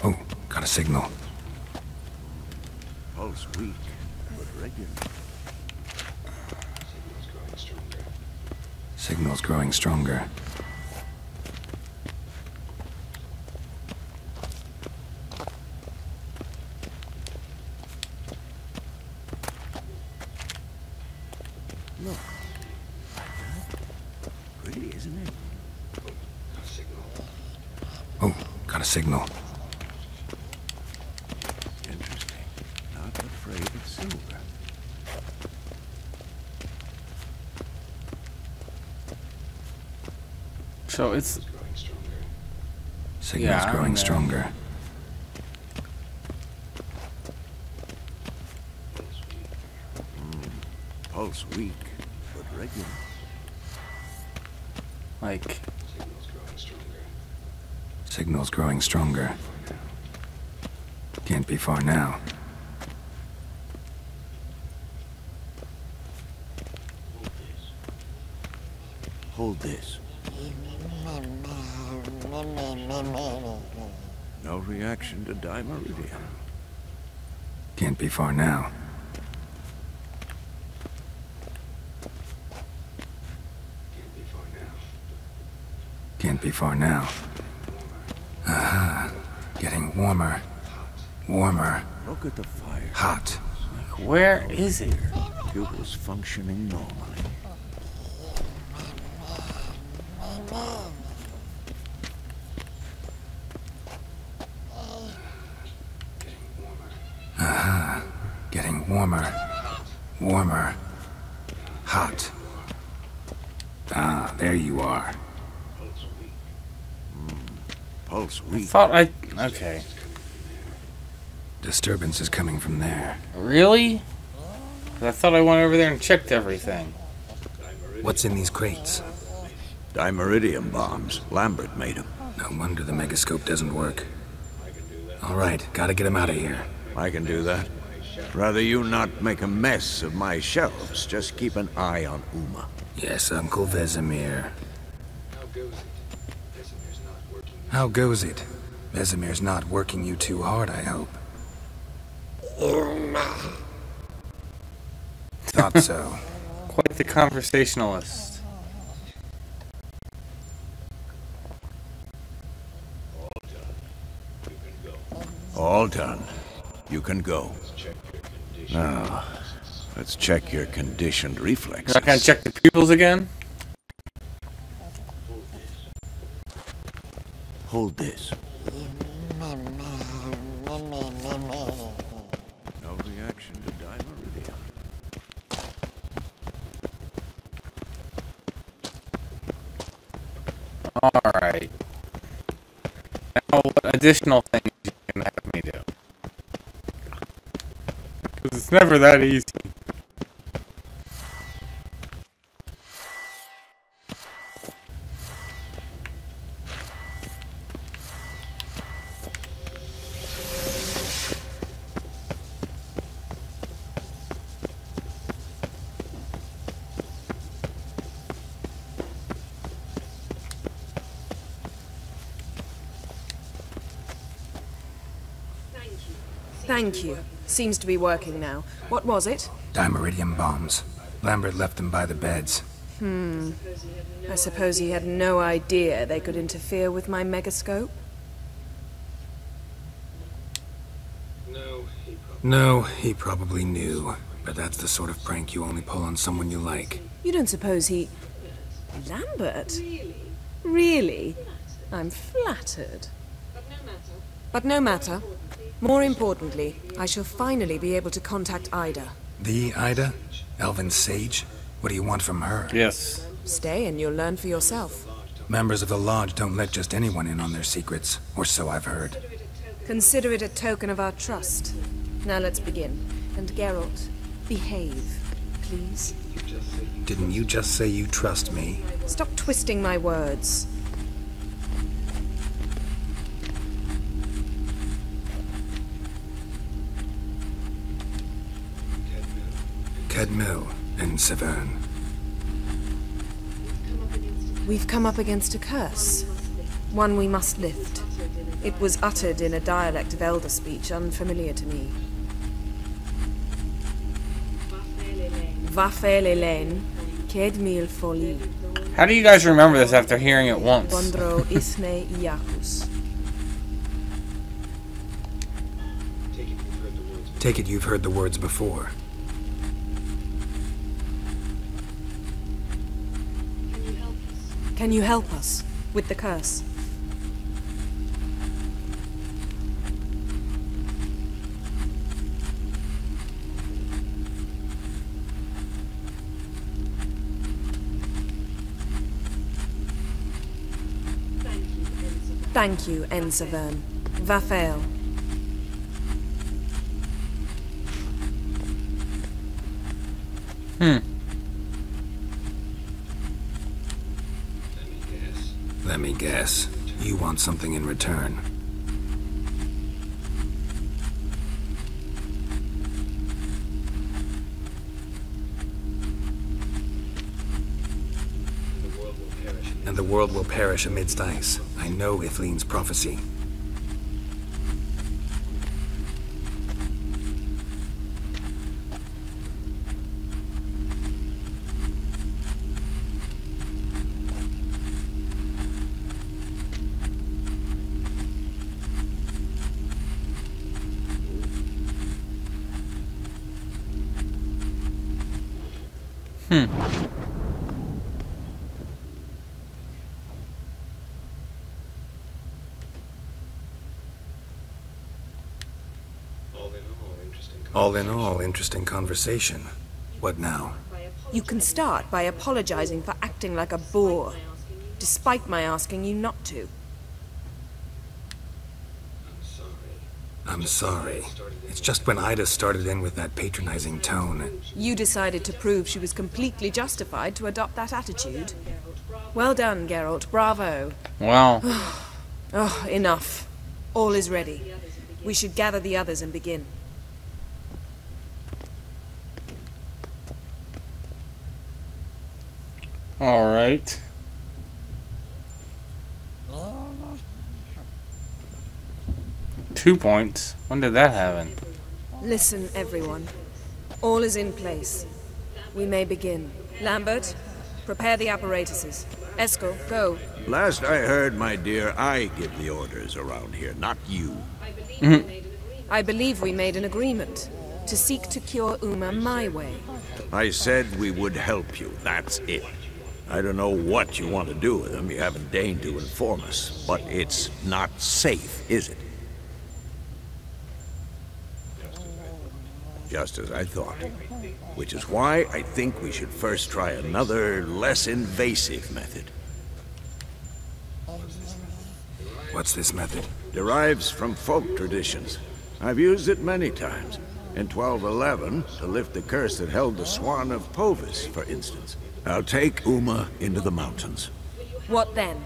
Oh, got a signal. Pulse weak, but regular. Signal's growing stronger. Look. Pretty, isn't it? Oh, got a signal. Interesting. Not afraid of silver. So it's Signal's growing stronger. Pulse weak, but regular. Like, Signal's growing stronger. Can't be far now. Hold this. No reaction to dimeridium. Can't be far now. Can't be far now. Aha. Getting warmer. Warmer. Look at the fire. Hot. like, where is it? Pupils functioning normally. Aha. Getting warmer. Warmer. Hot. Ah, there you are. Pulse weak. Okay. Disturbance is coming from there. Really? 'Cause I thought I went over there and checked everything. What's in these crates? Dimeridium bombs. Lambert made them. No wonder the megascope doesn't work. All right, gotta get him out of here. I can do that. Rather you not make a mess of my shelves. Just keep an eye on Uma. Yes, Uncle Vesemir. How goes it? Vesemir's not working you too hard, I hope. Thought so. Quite the conversationalist. All done. You can go. Now, let's check your conditioned reflexes. You're not gonna check the pupils again? Hold this. No reaction to dimeridium. Alright. Now, what additional things you can have me do? Because it's never that easy. Thank you. Seems to be working now. What was it? Dimeridium bombs. Lambert left them by the beds. I suppose he had no idea they could interfere with my megascope? No, he probably knew. But that's the sort of prank you only pull on someone you like. You don't suppose he... Lambert? Really? I'm flattered. But no matter. More importantly, I shall finally be able to contact Ida. The Ida? Elven Sage? What do you want from her? Yes. Stay and you'll learn for yourself. Members of the Lodge don't let just anyone in on their secrets, or so I've heard. Consider it a token of our trust. Now let's begin. And Geralt, behave, please. Didn't you just say you trust me? Stop twisting my words. Cadmil and Severn. We've come up against a curse. One we must lift. It was uttered in a dialect of Elder speech unfamiliar to me. Vafelelen, Kedmil Foli. How do you guys remember this after hearing it once? Bondro Isne Iakus. Take it you've heard the words before. Can you help us with the curse? Thank you, Ensevern. Vafael. Let me guess. You want something in return. And the world will perish amidst ice. I know Ithleen's prophecy. All in all, interesting conversation. What now? You can start by apologizing for acting like a boor, despite my asking you not to. I'm sorry. It's just when Ida started in with that patronizing tone. You decided to prove she was completely justified to adopt that attitude. Well done, Geralt. Bravo. Wow. Oh, enough. All is ready. We should gather the others and begin. All right. £2. When did that happen? Listen, everyone. All is in place. We may begin. Lambert, prepare the apparatuses. Eskel, go. Last I heard, my dear, I give the orders around here, not you. I believe we made an agreement to seek to cure Uma my way. I said we would help you, that's it. I don't know what you want to do with them, you haven't deigned to inform us, but it's not safe, is it? Just as I thought. Which is why I think we should first try another, less invasive method. What's this method? Derives from folk traditions. I've used it many times. In 1211, to lift the curse that held the Swan of Povis, for instance. I'll take Uma into the mountains. What then?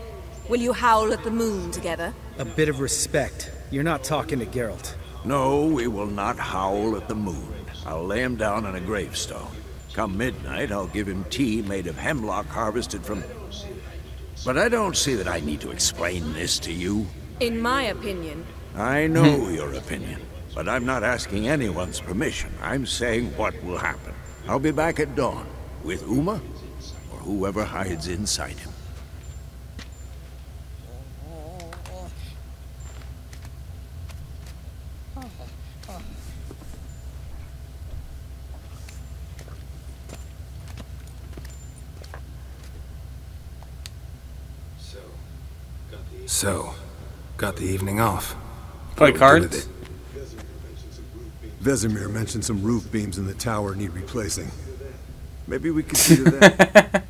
Will you howl at the moon together? A bit of respect. You're not talking to Geralt. No, we will not howl at the moon. I'll lay him down on a gravestone. Come midnight, I'll give him tea made of hemlock harvested from... But I don't see that I need to explain this to you. In my opinion... I know your opinion. But I'm not asking anyone's permission. I'm saying what will happen. I'll be back at dawn, with Uma, or whoever hides inside him. So, got the evening off. Play cards? Vesemir mentioned some roof beams in the tower need replacing. Maybe we could see to that.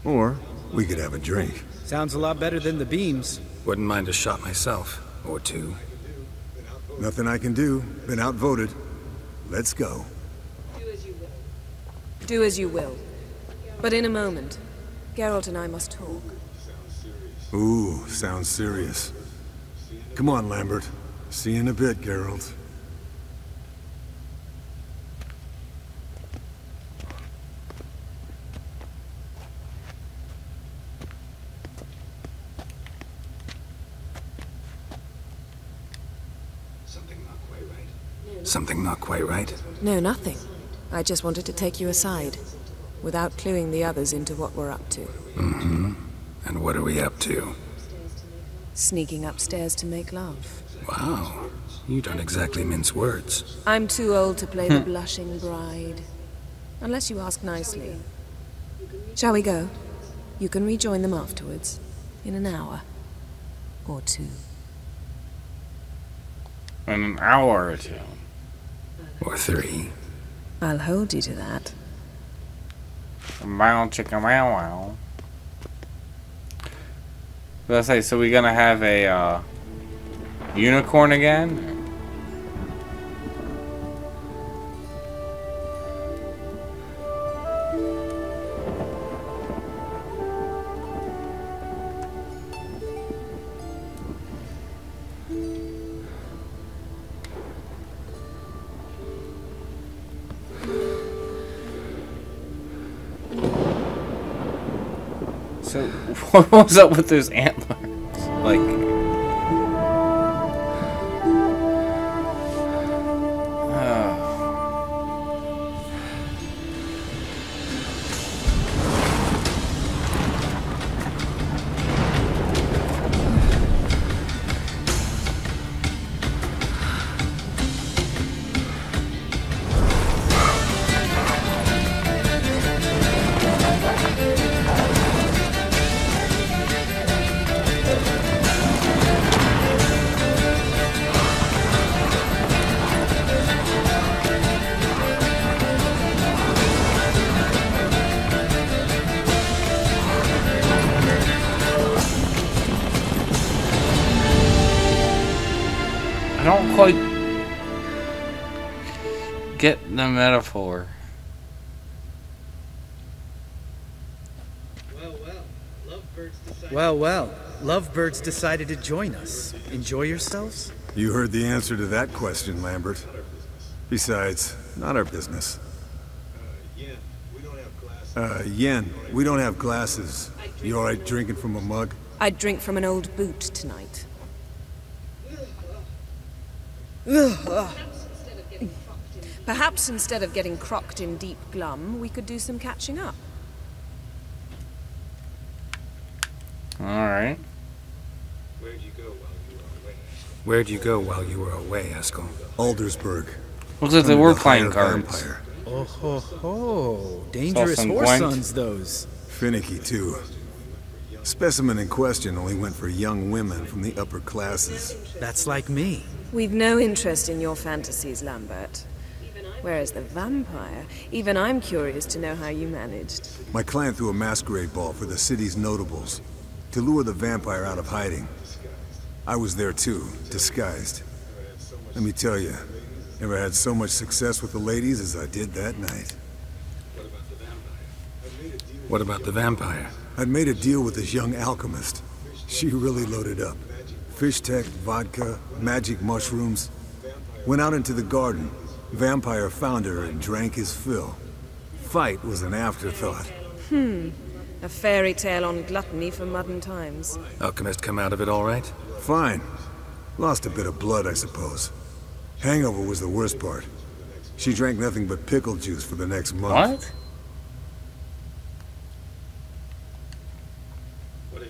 Or we could have a drink. Sounds a lot better than the beams. Wouldn't mind a shot myself, or two. Nothing I can do. Been outvoted. Let's go. Do as you will. But in a moment, Geralt and I must talk. Ooh, sounds serious. Come on, Lambert. See you in a bit, Geralt. Something not quite right? No, nothing. I just wanted to take you aside, without cluing the others into what we're up to. Mm-hmm. And what are we up to? Sneaking upstairs to make love. Wow. You don't exactly mince words. I'm too old to play the blushing bride. Unless you ask nicely. Shall we go? You can rejoin them afterwards. In an hour. Or two. In an hour or two. Or three. I'll hold you to that. Bow chicka wow wow. Let's say, so we gonna have a unicorn again? So, what was up with those antlers? Like... I don't quite get the metaphor. Well, lovebirds decided to join us. Enjoy yourselves? You heard the answer to that question, Lambert. Besides, not our business. Yen, we don't have glasses. You alright drinking from a mug? I'd drink from an old boot tonight. Perhaps instead of getting crocked in deep glum, we could do some catching up. Alright. Where'd you go while you were away, Eskel? Aldersburg. Looks like they were playing cards. Vampire. Oh ho ho! Dangerous horse sons, those. Finicky, too. Specimen in question only went for young women from the upper classes. That's like me. We've no interest in your fantasies, Lambert. Whereas the vampire, even I'm curious to know how you managed. My clan threw a masquerade ball for the city's notables, to lure the vampire out of hiding. I was there too, disguised. Let me tell you, never had so much success with the ladies as I did that night. What about the vampire? I'd made a deal with this young alchemist. She really loaded up. Fish tech, vodka, magic mushrooms. Went out into the garden. Vampire found her and drank his fill. Fight was an afterthought. A fairy tale on gluttony for modern times. Alchemist come out of it all right? Fine. Lost a bit of blood, I suppose. Hangover was the worst part. She drank nothing but pickle juice for the next month. What? What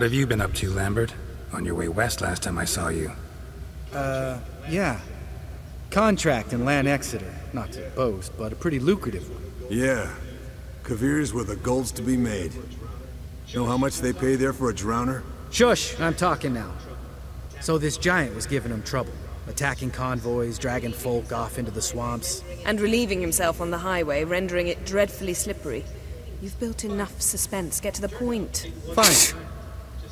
have you been up to, Lambert? On your way west last time I saw you. Yeah. Contract in Lan Exeter. Not to boast, but a pretty lucrative one. Yeah. Kavir's were the golds to be made. Know how much they pay there for a drowner? Shush! I'm talking now. So this giant was giving him trouble. Attacking convoys, dragging folk off into the swamps. And relieving himself on the highway, rendering it dreadfully slippery. You've built enough suspense. Get to the point. Fine.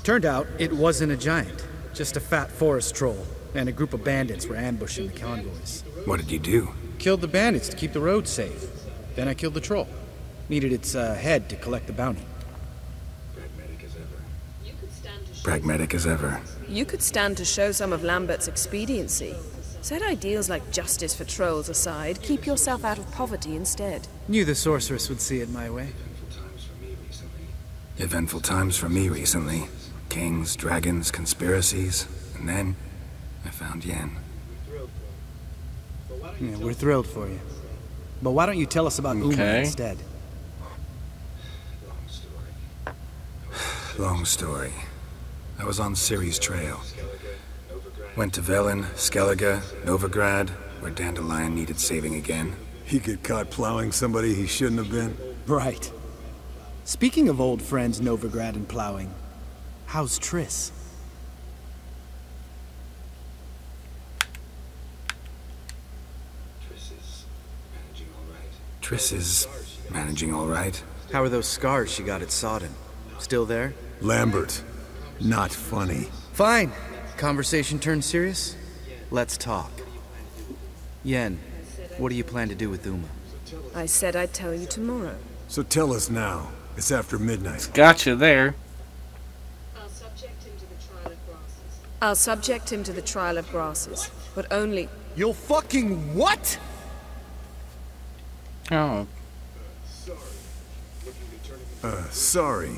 Turned out it wasn't a giant. Just a fat forest troll. And a group of bandits were ambushing the convoys. What did you do? Killed the bandits to keep the road safe. Then I killed the troll. Needed its head to collect the bounty. Pragmatic as ever. You could stand to show some of Lambert's expediency. Set ideals like justice for trolls aside, keep yourself out of poverty instead. Knew the sorceress would see it my way. Eventful times for me recently. Kings, dragons, conspiracies. And then, I found Yen. Yeah, we're thrilled for you. But why don't you tell us about Uma instead? Long story. I was on Ciri's trail. Went to Velen, Skellige, Novigrad, where Dandelion needed saving again. He get caught plowing somebody he shouldn't have been? Right. Speaking of old friends Novigrad and plowing, how's Triss? Triss is managing all right. How are those scars she got at Sodden? Still there? Lambert. Not funny. Fine. Conversation turned serious? Let's talk. Yen, what do you plan to do with Uma? I said I'd tell you tomorrow. So tell us now. It's after midnight. Gotcha there. I'll subject him to the trial of grasses, but only... You'll fucking what? Oh. Sorry.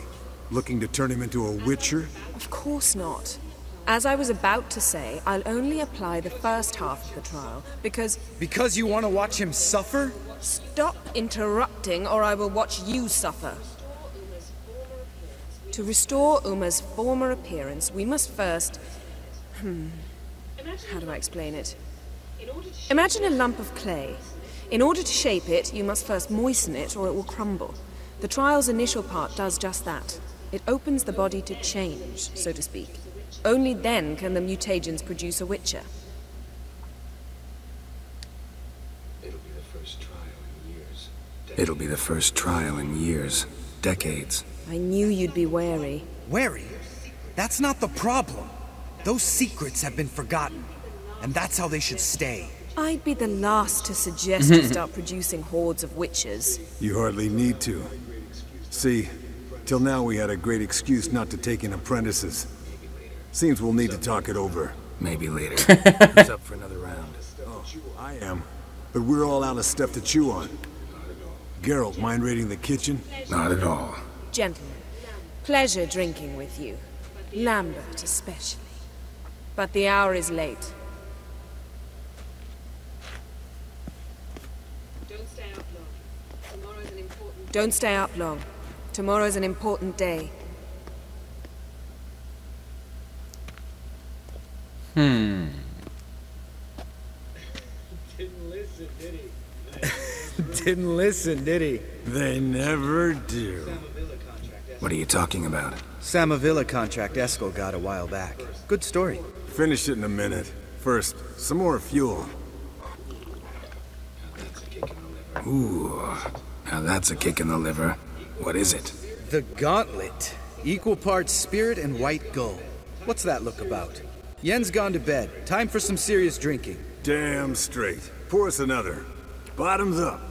Looking to turn him into a witcher? Of course not. As I was about to say, I'll only apply the first half of the trial, because... Because you want to watch him suffer? Stop interrupting, or I will watch you suffer. To restore Uma's former appearance, we must first... How do I explain it? Imagine a lump of clay. In order to shape it, you must first moisten it, or it will crumble. The trial's initial part does just that. It opens the body to change, so to speak. Only then can the mutagens produce a witcher. It'll be the first trial in years. Decades. I knew you'd be wary. Wary? That's not the problem. Those secrets have been forgotten. And that's how they should stay. I'd be the last to suggest you start producing hordes of witches. You hardly need to. See, till now we had a great excuse not to take in apprentices. Seems we'll need to talk it over. Maybe later. Who's up for another round? Oh, I am. But we're all out of stuff to chew on. Geralt, mind raiding the kitchen? Not at all. Gentlemen, pleasure drinking with you. Lambert especially. But the hour is late. Don't stay up long. Tomorrow's an important day. Didn't listen, did he? They never do. What are you talking about? Samavilla contract Eskel got a while back. Good story. Finish it in a minute. First, some more fuel. Ooh, now that's a kick in the liver. What is it? The Gauntlet. Equal parts spirit and white gold. What's that look about? Yen's gone to bed. Time for some serious drinking. Damn straight. Pour us another. Bottoms up.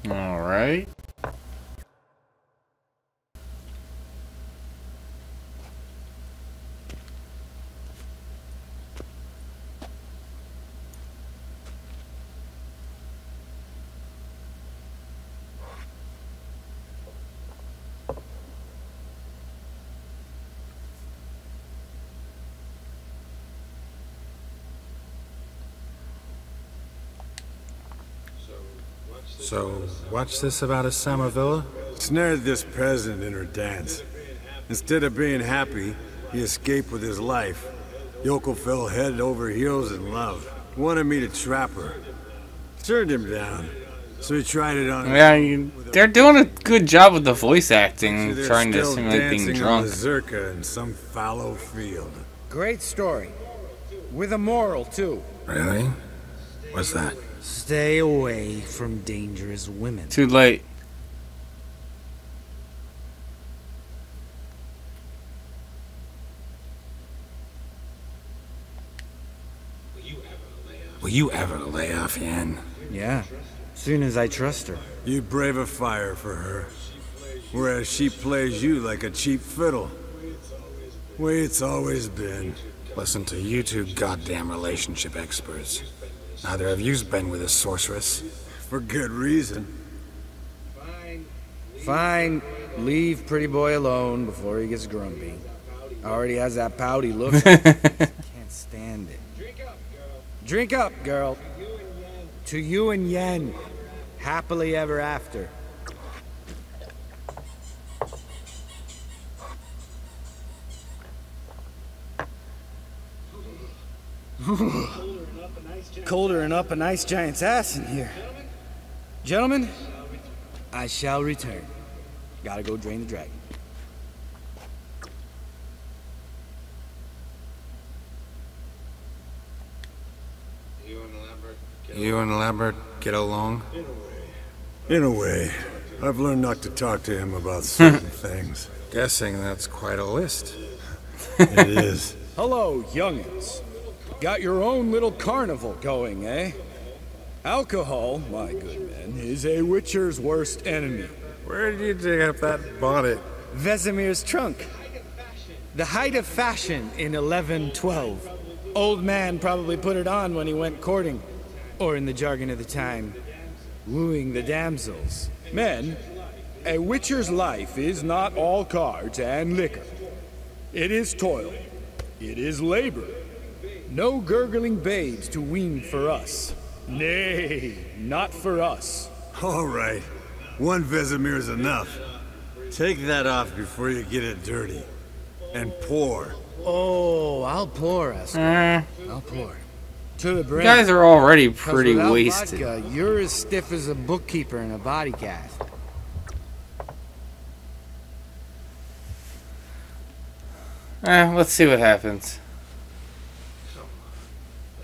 All right. So, what's this about a Samarvilla? Snared this peasant in her dance. Instead of being happy, he escaped with his life. Yoko fell head over heels in love. Wanted me to trap her. Turned him down. So he tried it on. Yeah, they're doing a good job with the voice acting, They're trying to still simulate being dancing drunk. on Mazurka in some fallow field. Great story. With a moral, too. Really? What's that? Stay away from dangerous women. Too late. Will you ever lay off, Yan? Yeah, soon as I trust her. You brave a fire for her. Whereas she plays you like a cheap fiddle. Way it's always been. Listen to you two goddamn relationship experts. Neither of you's been with a sorceress. For good reason. Fine. Leave pretty boy alone before he gets grumpy. Already has that pouty look. Can't stand it. Drink up, girl. To you and Yen. Happily ever after. Coldering up a nice giant's ass in here. Gentlemen, I shall return. Gotta go drain the dragon. You and Lambert get along? In a way. I've learned not to talk to him about certain things. Guessing that's quite a list. It is. Hello, youngins. Got your own little carnival going, eh? Alcohol, my good men, is a witcher's worst enemy. Where did you dig up that bonnet? Vesemir's trunk. The height of fashion in 1112. Old man probably put it on when he went courting. Or in the jargon of the time, wooing the damsels. Men, a witcher's life is not all cards and liquor. It is toil. It is labor. No gurgling babes to wean for us. Nay, not for us. All right. One Vesemir's enough. Take that off before you get it dirty. And pour. Oh, I'll pour us. I'll pour. To the brim. You guys are already 'Cause pretty without wasted. Vodka, you're as stiff as a bookkeeper in a body cast. Let's see what happens.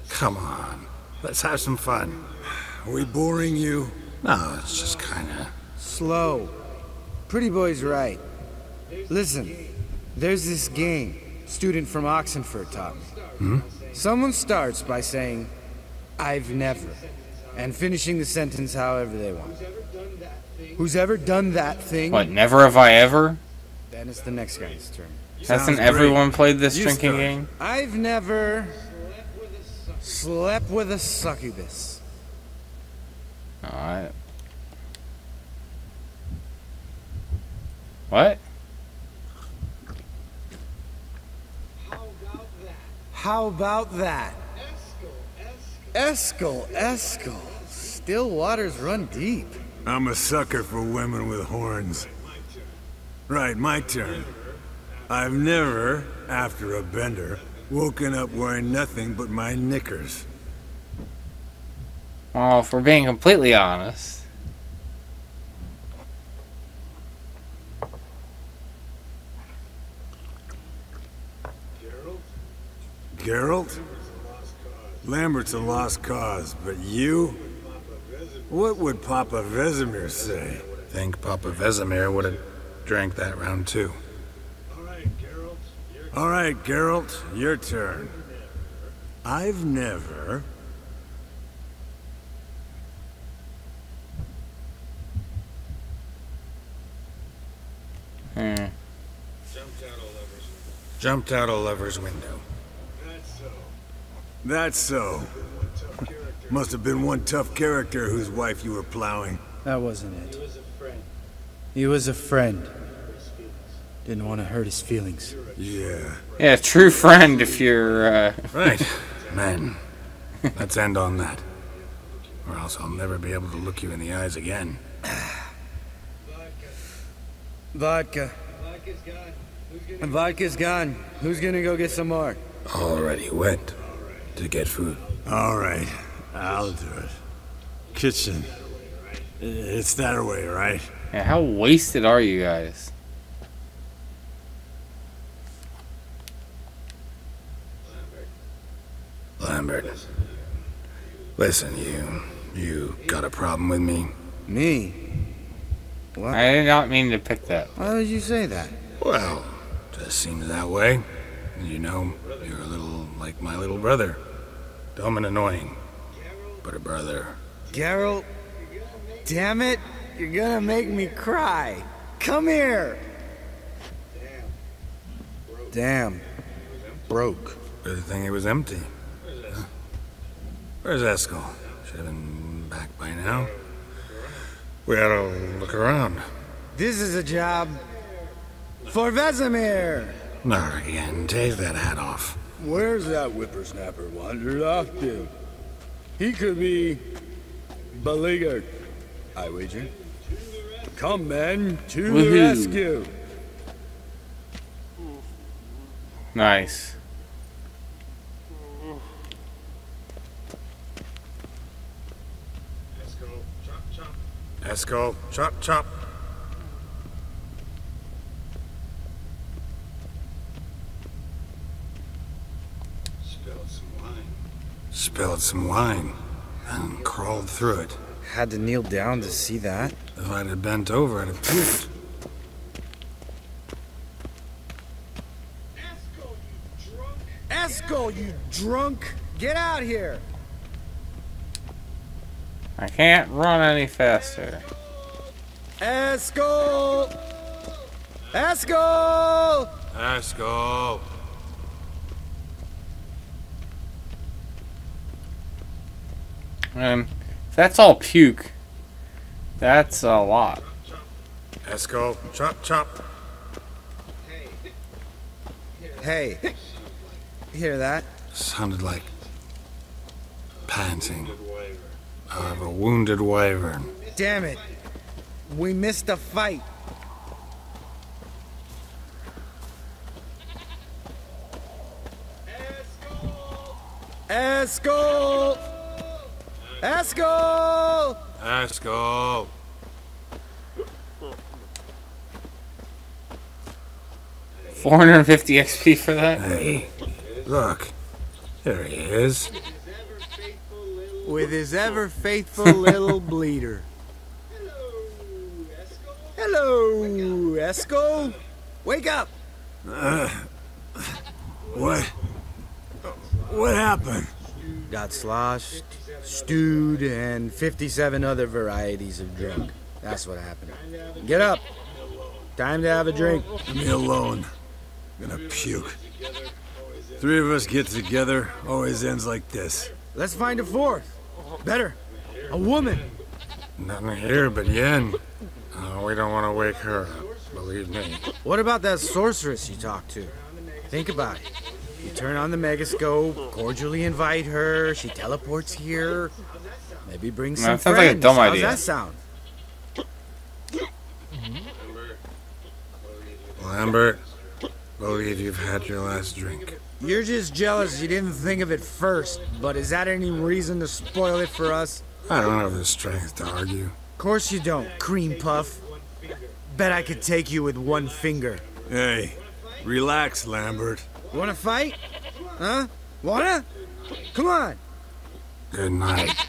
Come on. Let's have some fun. Are we boring you? No, it's just kinda... Slow. Pretty boy's right. Listen, there's this game student from Oxenford taught me. Someone starts by saying, I've never, and finishing the sentence however they want. Who's ever done that thing? What, never have I ever? Then it's the next guy's turn. Hasn't everyone played this drinking game? I've never slept with a succubus. Alright. What? How about that? Eskel. Still waters run deep. I'm a sucker for women with horns. Right, my turn. I've never, after a bender, woken up wearing nothing but my knickers. Well, if we're being completely honest. Geralt? Lambert's a lost cause, but you? What would Papa Vesemir say? Think Papa Vesemir would have drank that round too. All right, Geralt, your turn. I've never... Jumped out a lover's window. That's so. Must have been one tough character whose wife you were plowing. That wasn't it. He was a friend. Didn't want to hurt his feelings. Yeah. Yeah, true friend if you're, Right. Men. Let's end on that. or else I'll never be able to look you in the eyes again. Vodka. Vodka's gone. Who's gonna go get some more? Already went to get food. All right, I'll do it. Kitchen. It's that way, right? Yeah, how wasted are you guys? Lambert. Listen, you got a problem with me? Me? What? I did not mean to pick that. Why would you say that? Well, just seems that way. You know, you're a little like my little brother. Dumb and annoying, but a brother. Geralt, damn it, you're gonna make me cry. Come here. Damn. Broke. Good thing it was empty. Huh? Where's Eskel? Should have been back by now. We ought to look around. This is a job for Vesemir. Not again. Take that hat off. Where's that whippersnapper wandered off to? He could be beleaguered, I wager. Come, men, to the rescue. Nice. Eskel, chop, chop. Spilled some wine and crawled through it. Had to kneel down to see that. If I'd have bent over, I'd have puked. Eskel, you drunk! Get out here! I can't run any faster. Eskel! Eskel! Eskel! If that's all puke, that's a lot. Eskel, chop, chop. Hey, hear that? Sounded like panting of a wounded wyvern. Damn it. We missed a fight. Eskel! Eskel! Eskel! $450 XP for that? Hey, look. There he is. With his ever faithful little bleeder. Hello, Eskel. Wake up. What happened? Got sloshed, stewed, and 57 other varieties of drunk. That's what happened. Get up. Time to have a drink. Leave me alone. I'm gonna puke. Three of us get together, always ends like this. Let's find a fourth. Better. A woman. Nothing here but Yen. We don't want to wake her up, believe me. What about that sorceress you talked to? Think about it. You turn on the megascope, cordially invite her, she teleports here. Maybe bring some that sounds friends. like a dumb How's idea. that sound? Lambert, believe you've had your last drink. You're just jealous you didn't think of it first, but is that any reason to spoil it for us? I don't have the strength to argue. Of course you don't, cream puff. Bet I could take you with one finger. Hey, relax, Lambert. Wanna fight? Huh? Wanna? Come on. Good night.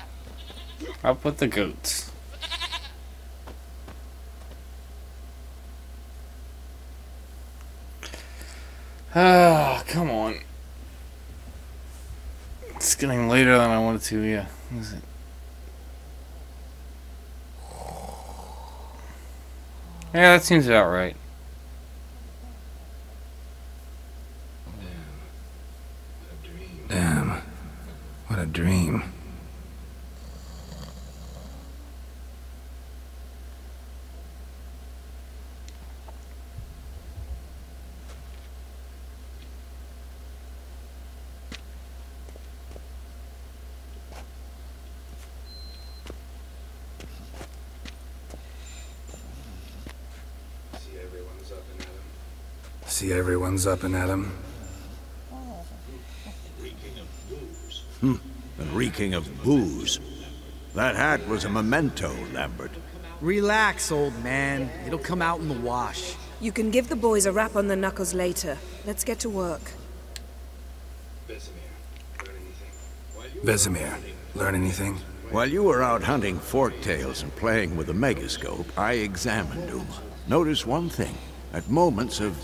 Up with the goats. Ah, come on. It's getting later than I wanted to, yeah. What is it? Yeah, that seems about right. Damn. What a dream. see everyone's up and at 'em. And reeking of booze. That hat was a memento, Lambert. Relax, old man. It'll come out in the wash. You can give the boys a rap on the knuckles later. Let's get to work. Vesemir, learn anything? While you were out hunting forktails and playing with the megascope, I examined Uma. Notice one thing. At moments of,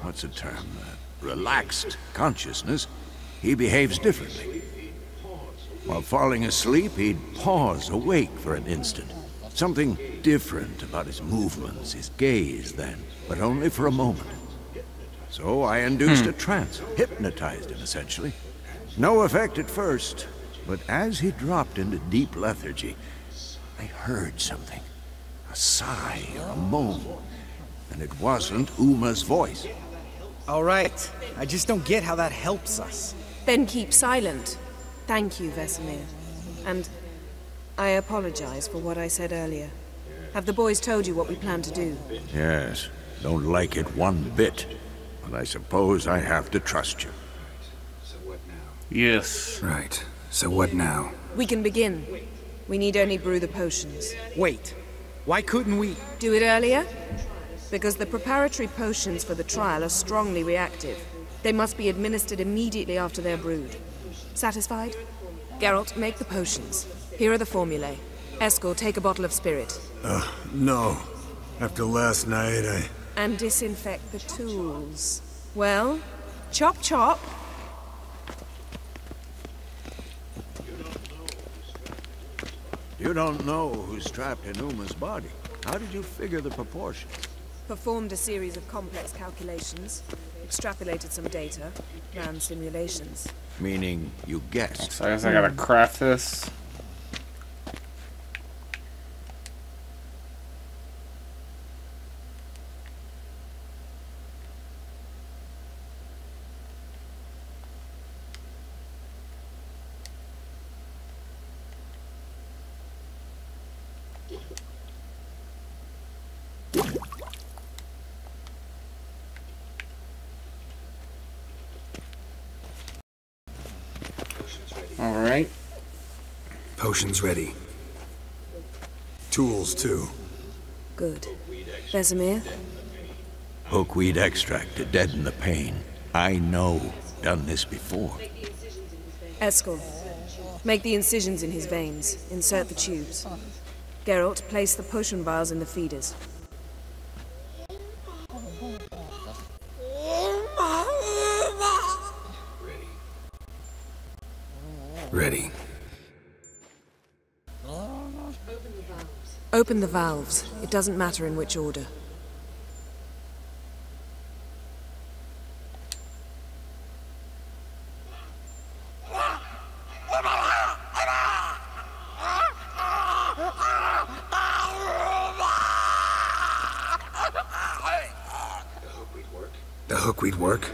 what's the term, relaxed consciousness, he behaves differently. While falling asleep, he'd pause awake for an instant. Something different about his movements, his gaze then, but only for a moment. So I induced a trance, hypnotized him essentially. No effect at first, but as he dropped into deep lethargy, I heard something. A sigh or a moan, and it wasn't Uma's voice. All right. I just don't get how that helps us. Then keep silent. Thank you, Vesemir. And I apologize for what I said earlier. Have the boys told you what we plan to do? Yes, don't like it one bit, but I suppose I have to trust you. Yes. Right. So what now? We can begin. We need only brew the potions. Wait. Why couldn't we... Do it earlier? Because the preparatory potions for the trial are strongly reactive. They must be administered immediately after they're brewed. Satisfied? Geralt, make the potions. Here are the formulae. Eskel, take a bottle of spirit. No. After last night, And disinfect the tools. Well, chop chop. You don't know who's trapped in Uma's body. How did you figure the proportions? Performed a series of complex calculations. Extrapolated some data. Ran simulations. Meaning you guessed. So I guess I gotta craft this. Alright. Potions ready. Tools, too. Good. Vesemir? Hookweed extract to deaden the pain. I know. Done this before. Eskel, make the incisions in his veins. Insert the tubes. Geralt, place the potion vials in the feeders. Ready. Open the valves. It doesn't matter in which order. The hookweed work?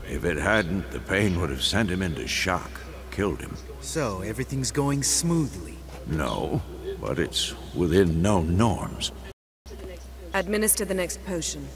If it hadn't, the pain would have sent him into shock. Killed him. So, everything's going smoothly? No, but it's within known norms. Administer the next potion.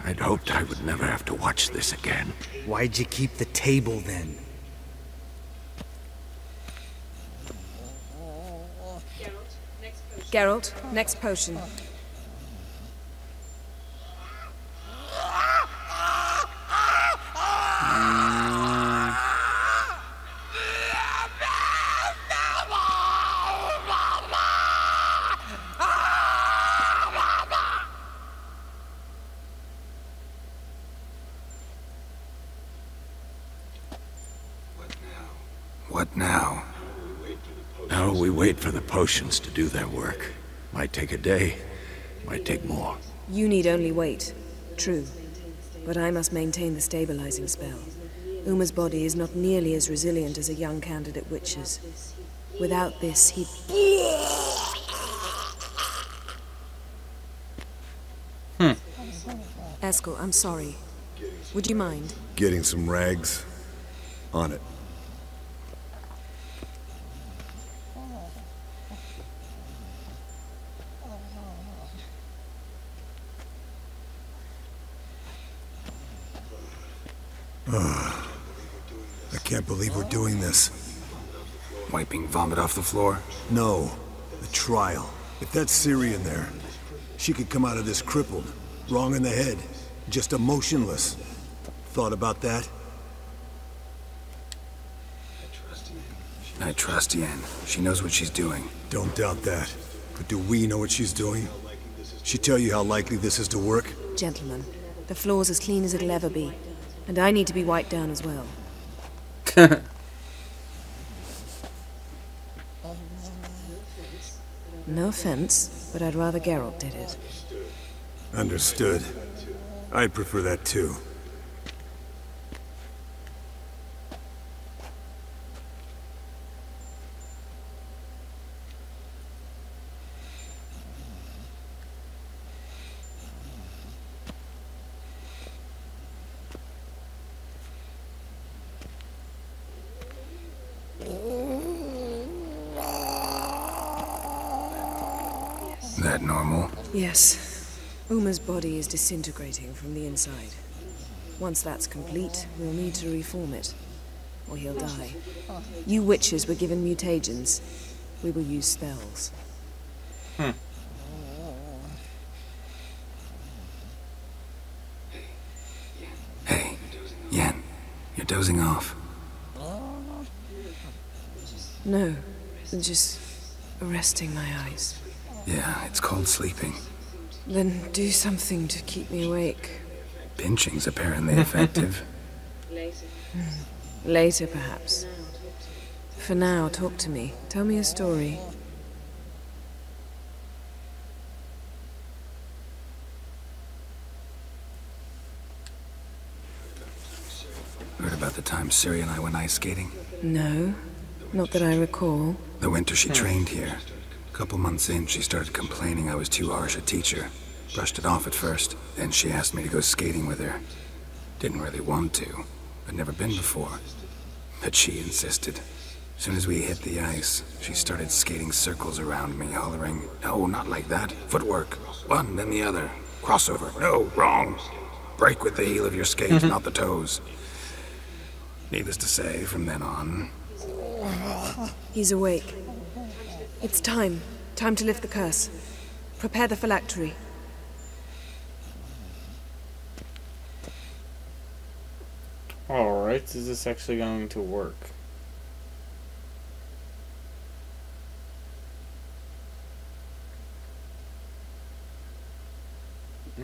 I'd hoped I would never have to watch this again. Why'd you keep the table then? Geralt, next potion. What now? Now we wait for the potions to do their work. Might take a day, might take more. You need only wait. True. But I must maintain the stabilizing spell. Uma's body is not nearly as resilient as a young candidate witch's. Without this, he'd... Eskel, I'm sorry. Would you mind? Getting some rags. On it. I can't believe we're doing this. Wiping vomit off the floor? No. The trial. If that's Ciri in there, she could come out of this crippled. Wrong in the head. Just emotionless. Thought about that? I trust Yen. She knows what she's doing. Don't doubt that. But do we know what she's doing? She tell you how likely this is to work? Gentlemen, the floor's as clean as it'll ever be. And I need to be wiped down as well. No offense, but I'd rather Geralt did it. Understood. I'd prefer that too. That normal? Yes. Uma's body is disintegrating from the inside. Once that's complete, we'll need to reform it. Or he'll die. You witches were given mutagens. We will use spells. Hey, Yen, you're dozing off. No, just resting my eyes. Yeah, it's called sleeping. Then do something to keep me awake. Pinching's apparently effective. Later, perhaps. For now, talk to me. Tell me a story. Heard about the time Ciri and I went ice skating? No, not that I recall. The winter she trained here. A couple months in, she started complaining I was too harsh a teacher. Brushed it off at first, then she asked me to go skating with her. Didn't really want to. I'd never been before. But she insisted. As soon as we hit the ice, she started skating circles around me, hollering, "No, not like that. Footwork. One, then the other. Crossover. No, wrong. Break with the heel of your skate, not the toes." Needless to say, from then on... He's awake. It's time. Time to lift the curse. Prepare the phylactery. Alright, is this actually going to work?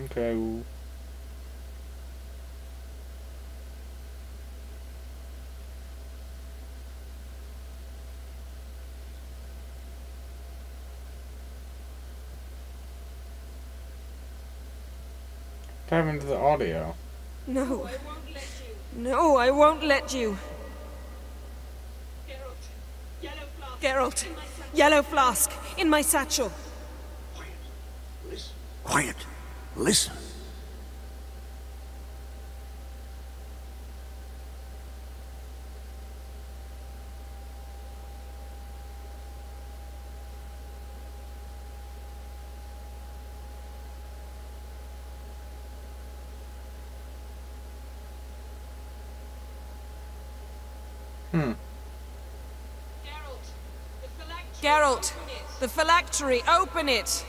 Okay. What happened to the audio? No. No, I won't let you. Geralt, yellow flask, in my satchel. Quiet. Listen. Geralt, the phylactery, open it!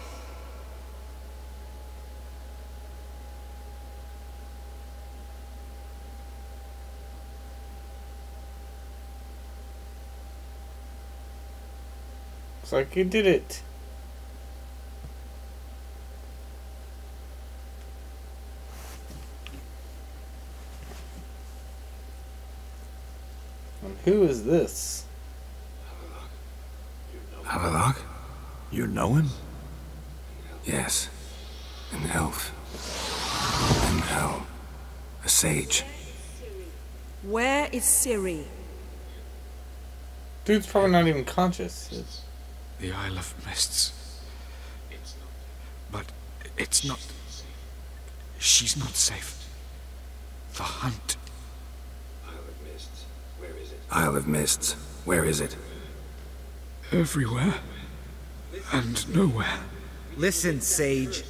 Looks like you did it. And who is this? Avallac'h? You know him? Yes. An elf. An elf. A sage. Where is Ciri? Dude's probably not even conscious. The Isle of Mists. But it's not... She's not safe. The hunt. Isle of Mists. Where is it? Everywhere. And nowhere. Listen, Sage.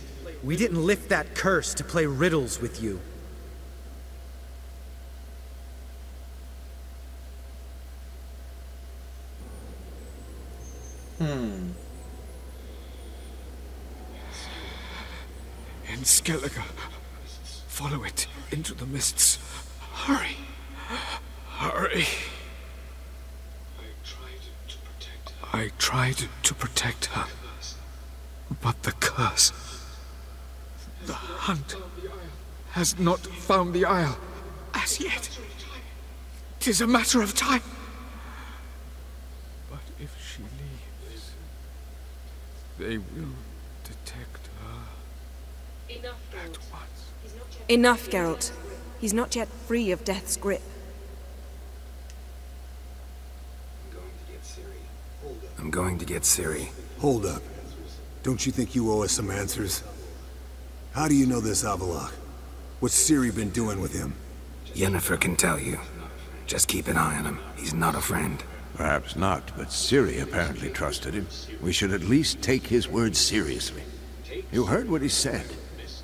We didn't lift that curse to play riddles with you. In Skellige. Follow it into the mists. Hurry. Hurry. I tried to protect her. But the curse... The hunt has not found the Isle as yet. 'Tis a matter of time. But if she leaves, they will detect her at once. Enough, Geralt. He's not yet free of death's grip. I'm going to get Ciri. Hold up. Don't you think you owe us some answers? How do you know this Avallac'h? What's Ciri been doing with him? Yennefer can tell you. Just keep an eye on him. He's not a friend. Perhaps not, but Ciri apparently trusted him. We should at least take his words seriously. You heard what he said.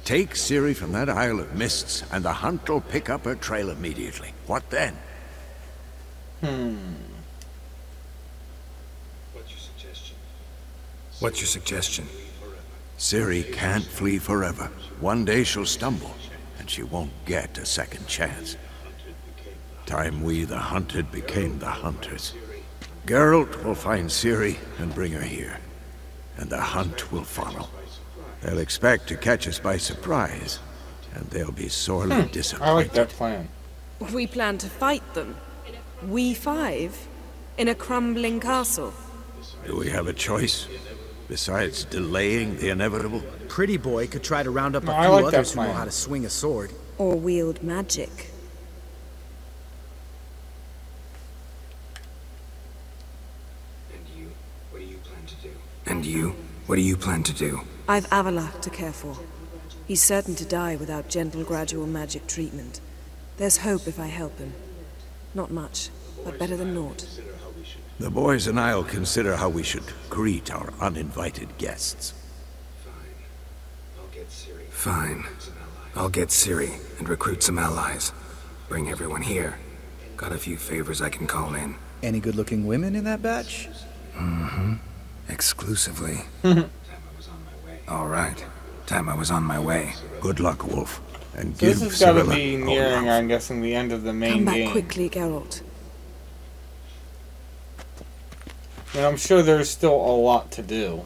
Take Ciri from that Isle of Mists, and the hunt will pick up her trail immediately. What then? What's your suggestion? Ciri can't flee forever. One day she'll stumble, and she won't get a second chance. Time we, the hunted, became the hunters. Geralt will find Ciri and bring her here, and the hunt will follow. They'll expect to catch us by surprise, and they'll be sorely disappointed. I like that plan. We plan to fight them. We five? In a crumbling castle? Do we have a choice? Besides delaying the inevitable? Pretty Boy could try to round up a I few like that others who know plan. how to swing a sword. Or wield magic. And you? What do you plan to do? I've Avallac'h to care for. He's certain to die without gentle, gradual magic treatment. There's hope if I help him. Not much, but better than naught. The boys and I'll consider how we should greet our uninvited guests. Fine. I'll get Ciri and recruit some allies. Bring everyone here. Got a few favors I can call in. Any good-looking women in that batch? Mm-hmm. Exclusively. All right. Time I was on my way. Good luck, Wolf. And So give this has got to Cirilla be all nearing, love. I'm guessing, the end of the main Come back game. quickly, Geralt. And I'm sure there's still a lot to do.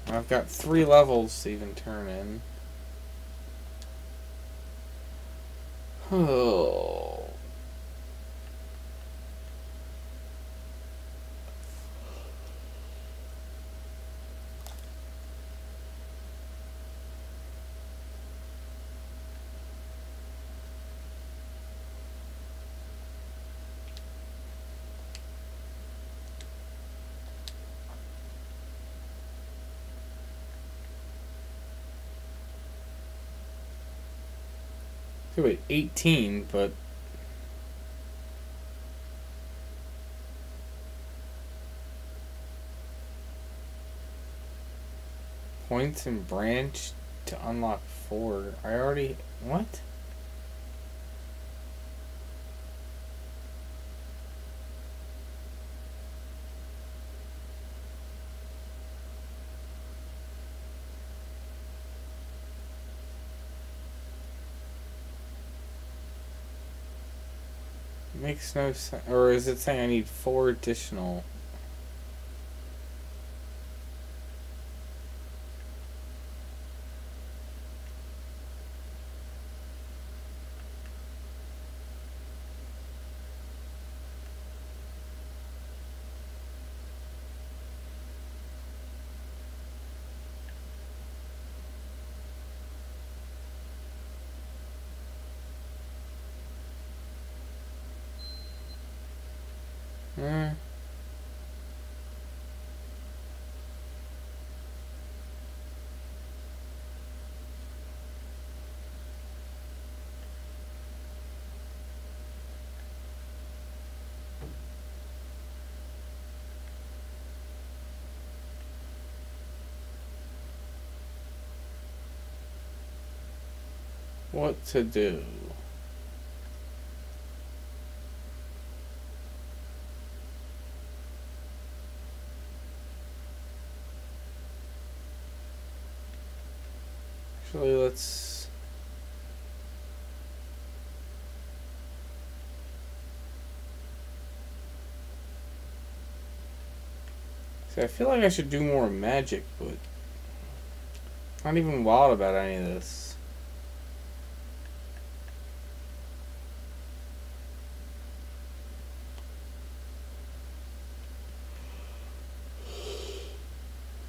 I've got 3 levels to even turn in. Oh. Wait, 18, but points and branch to unlock 4. I already what? Makes no sense. Or is it saying I need 4 additional? what to do. Actually, let's... See, I feel like I should do more magic, but I'm not even wild about any of this.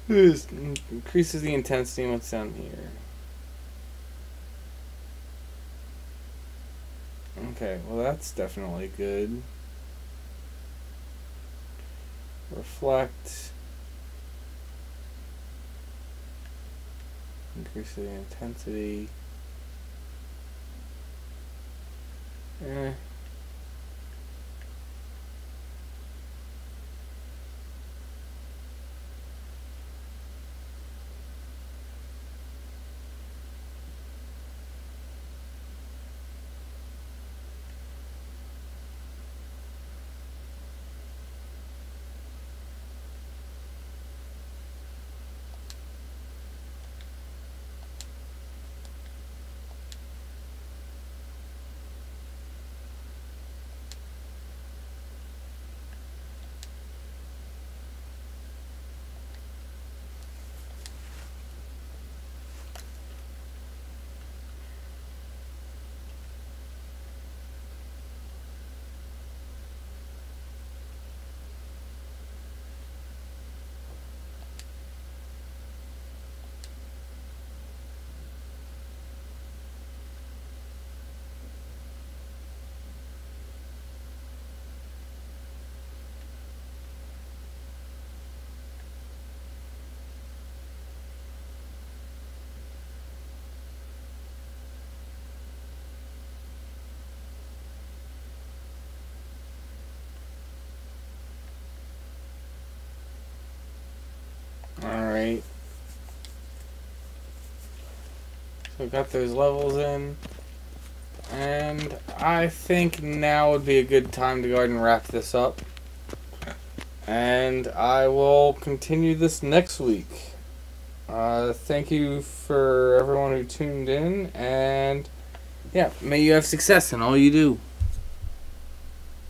This increases the intensity and what's down here. Okay, well that's definitely good. Reflect. Increase the intensity. Alright. So got those levels in. And I think now would be a good time to go ahead and wrap this up. And I will continue this next week. Thank you for everyone who tuned in. And yeah, may you have success in all you do.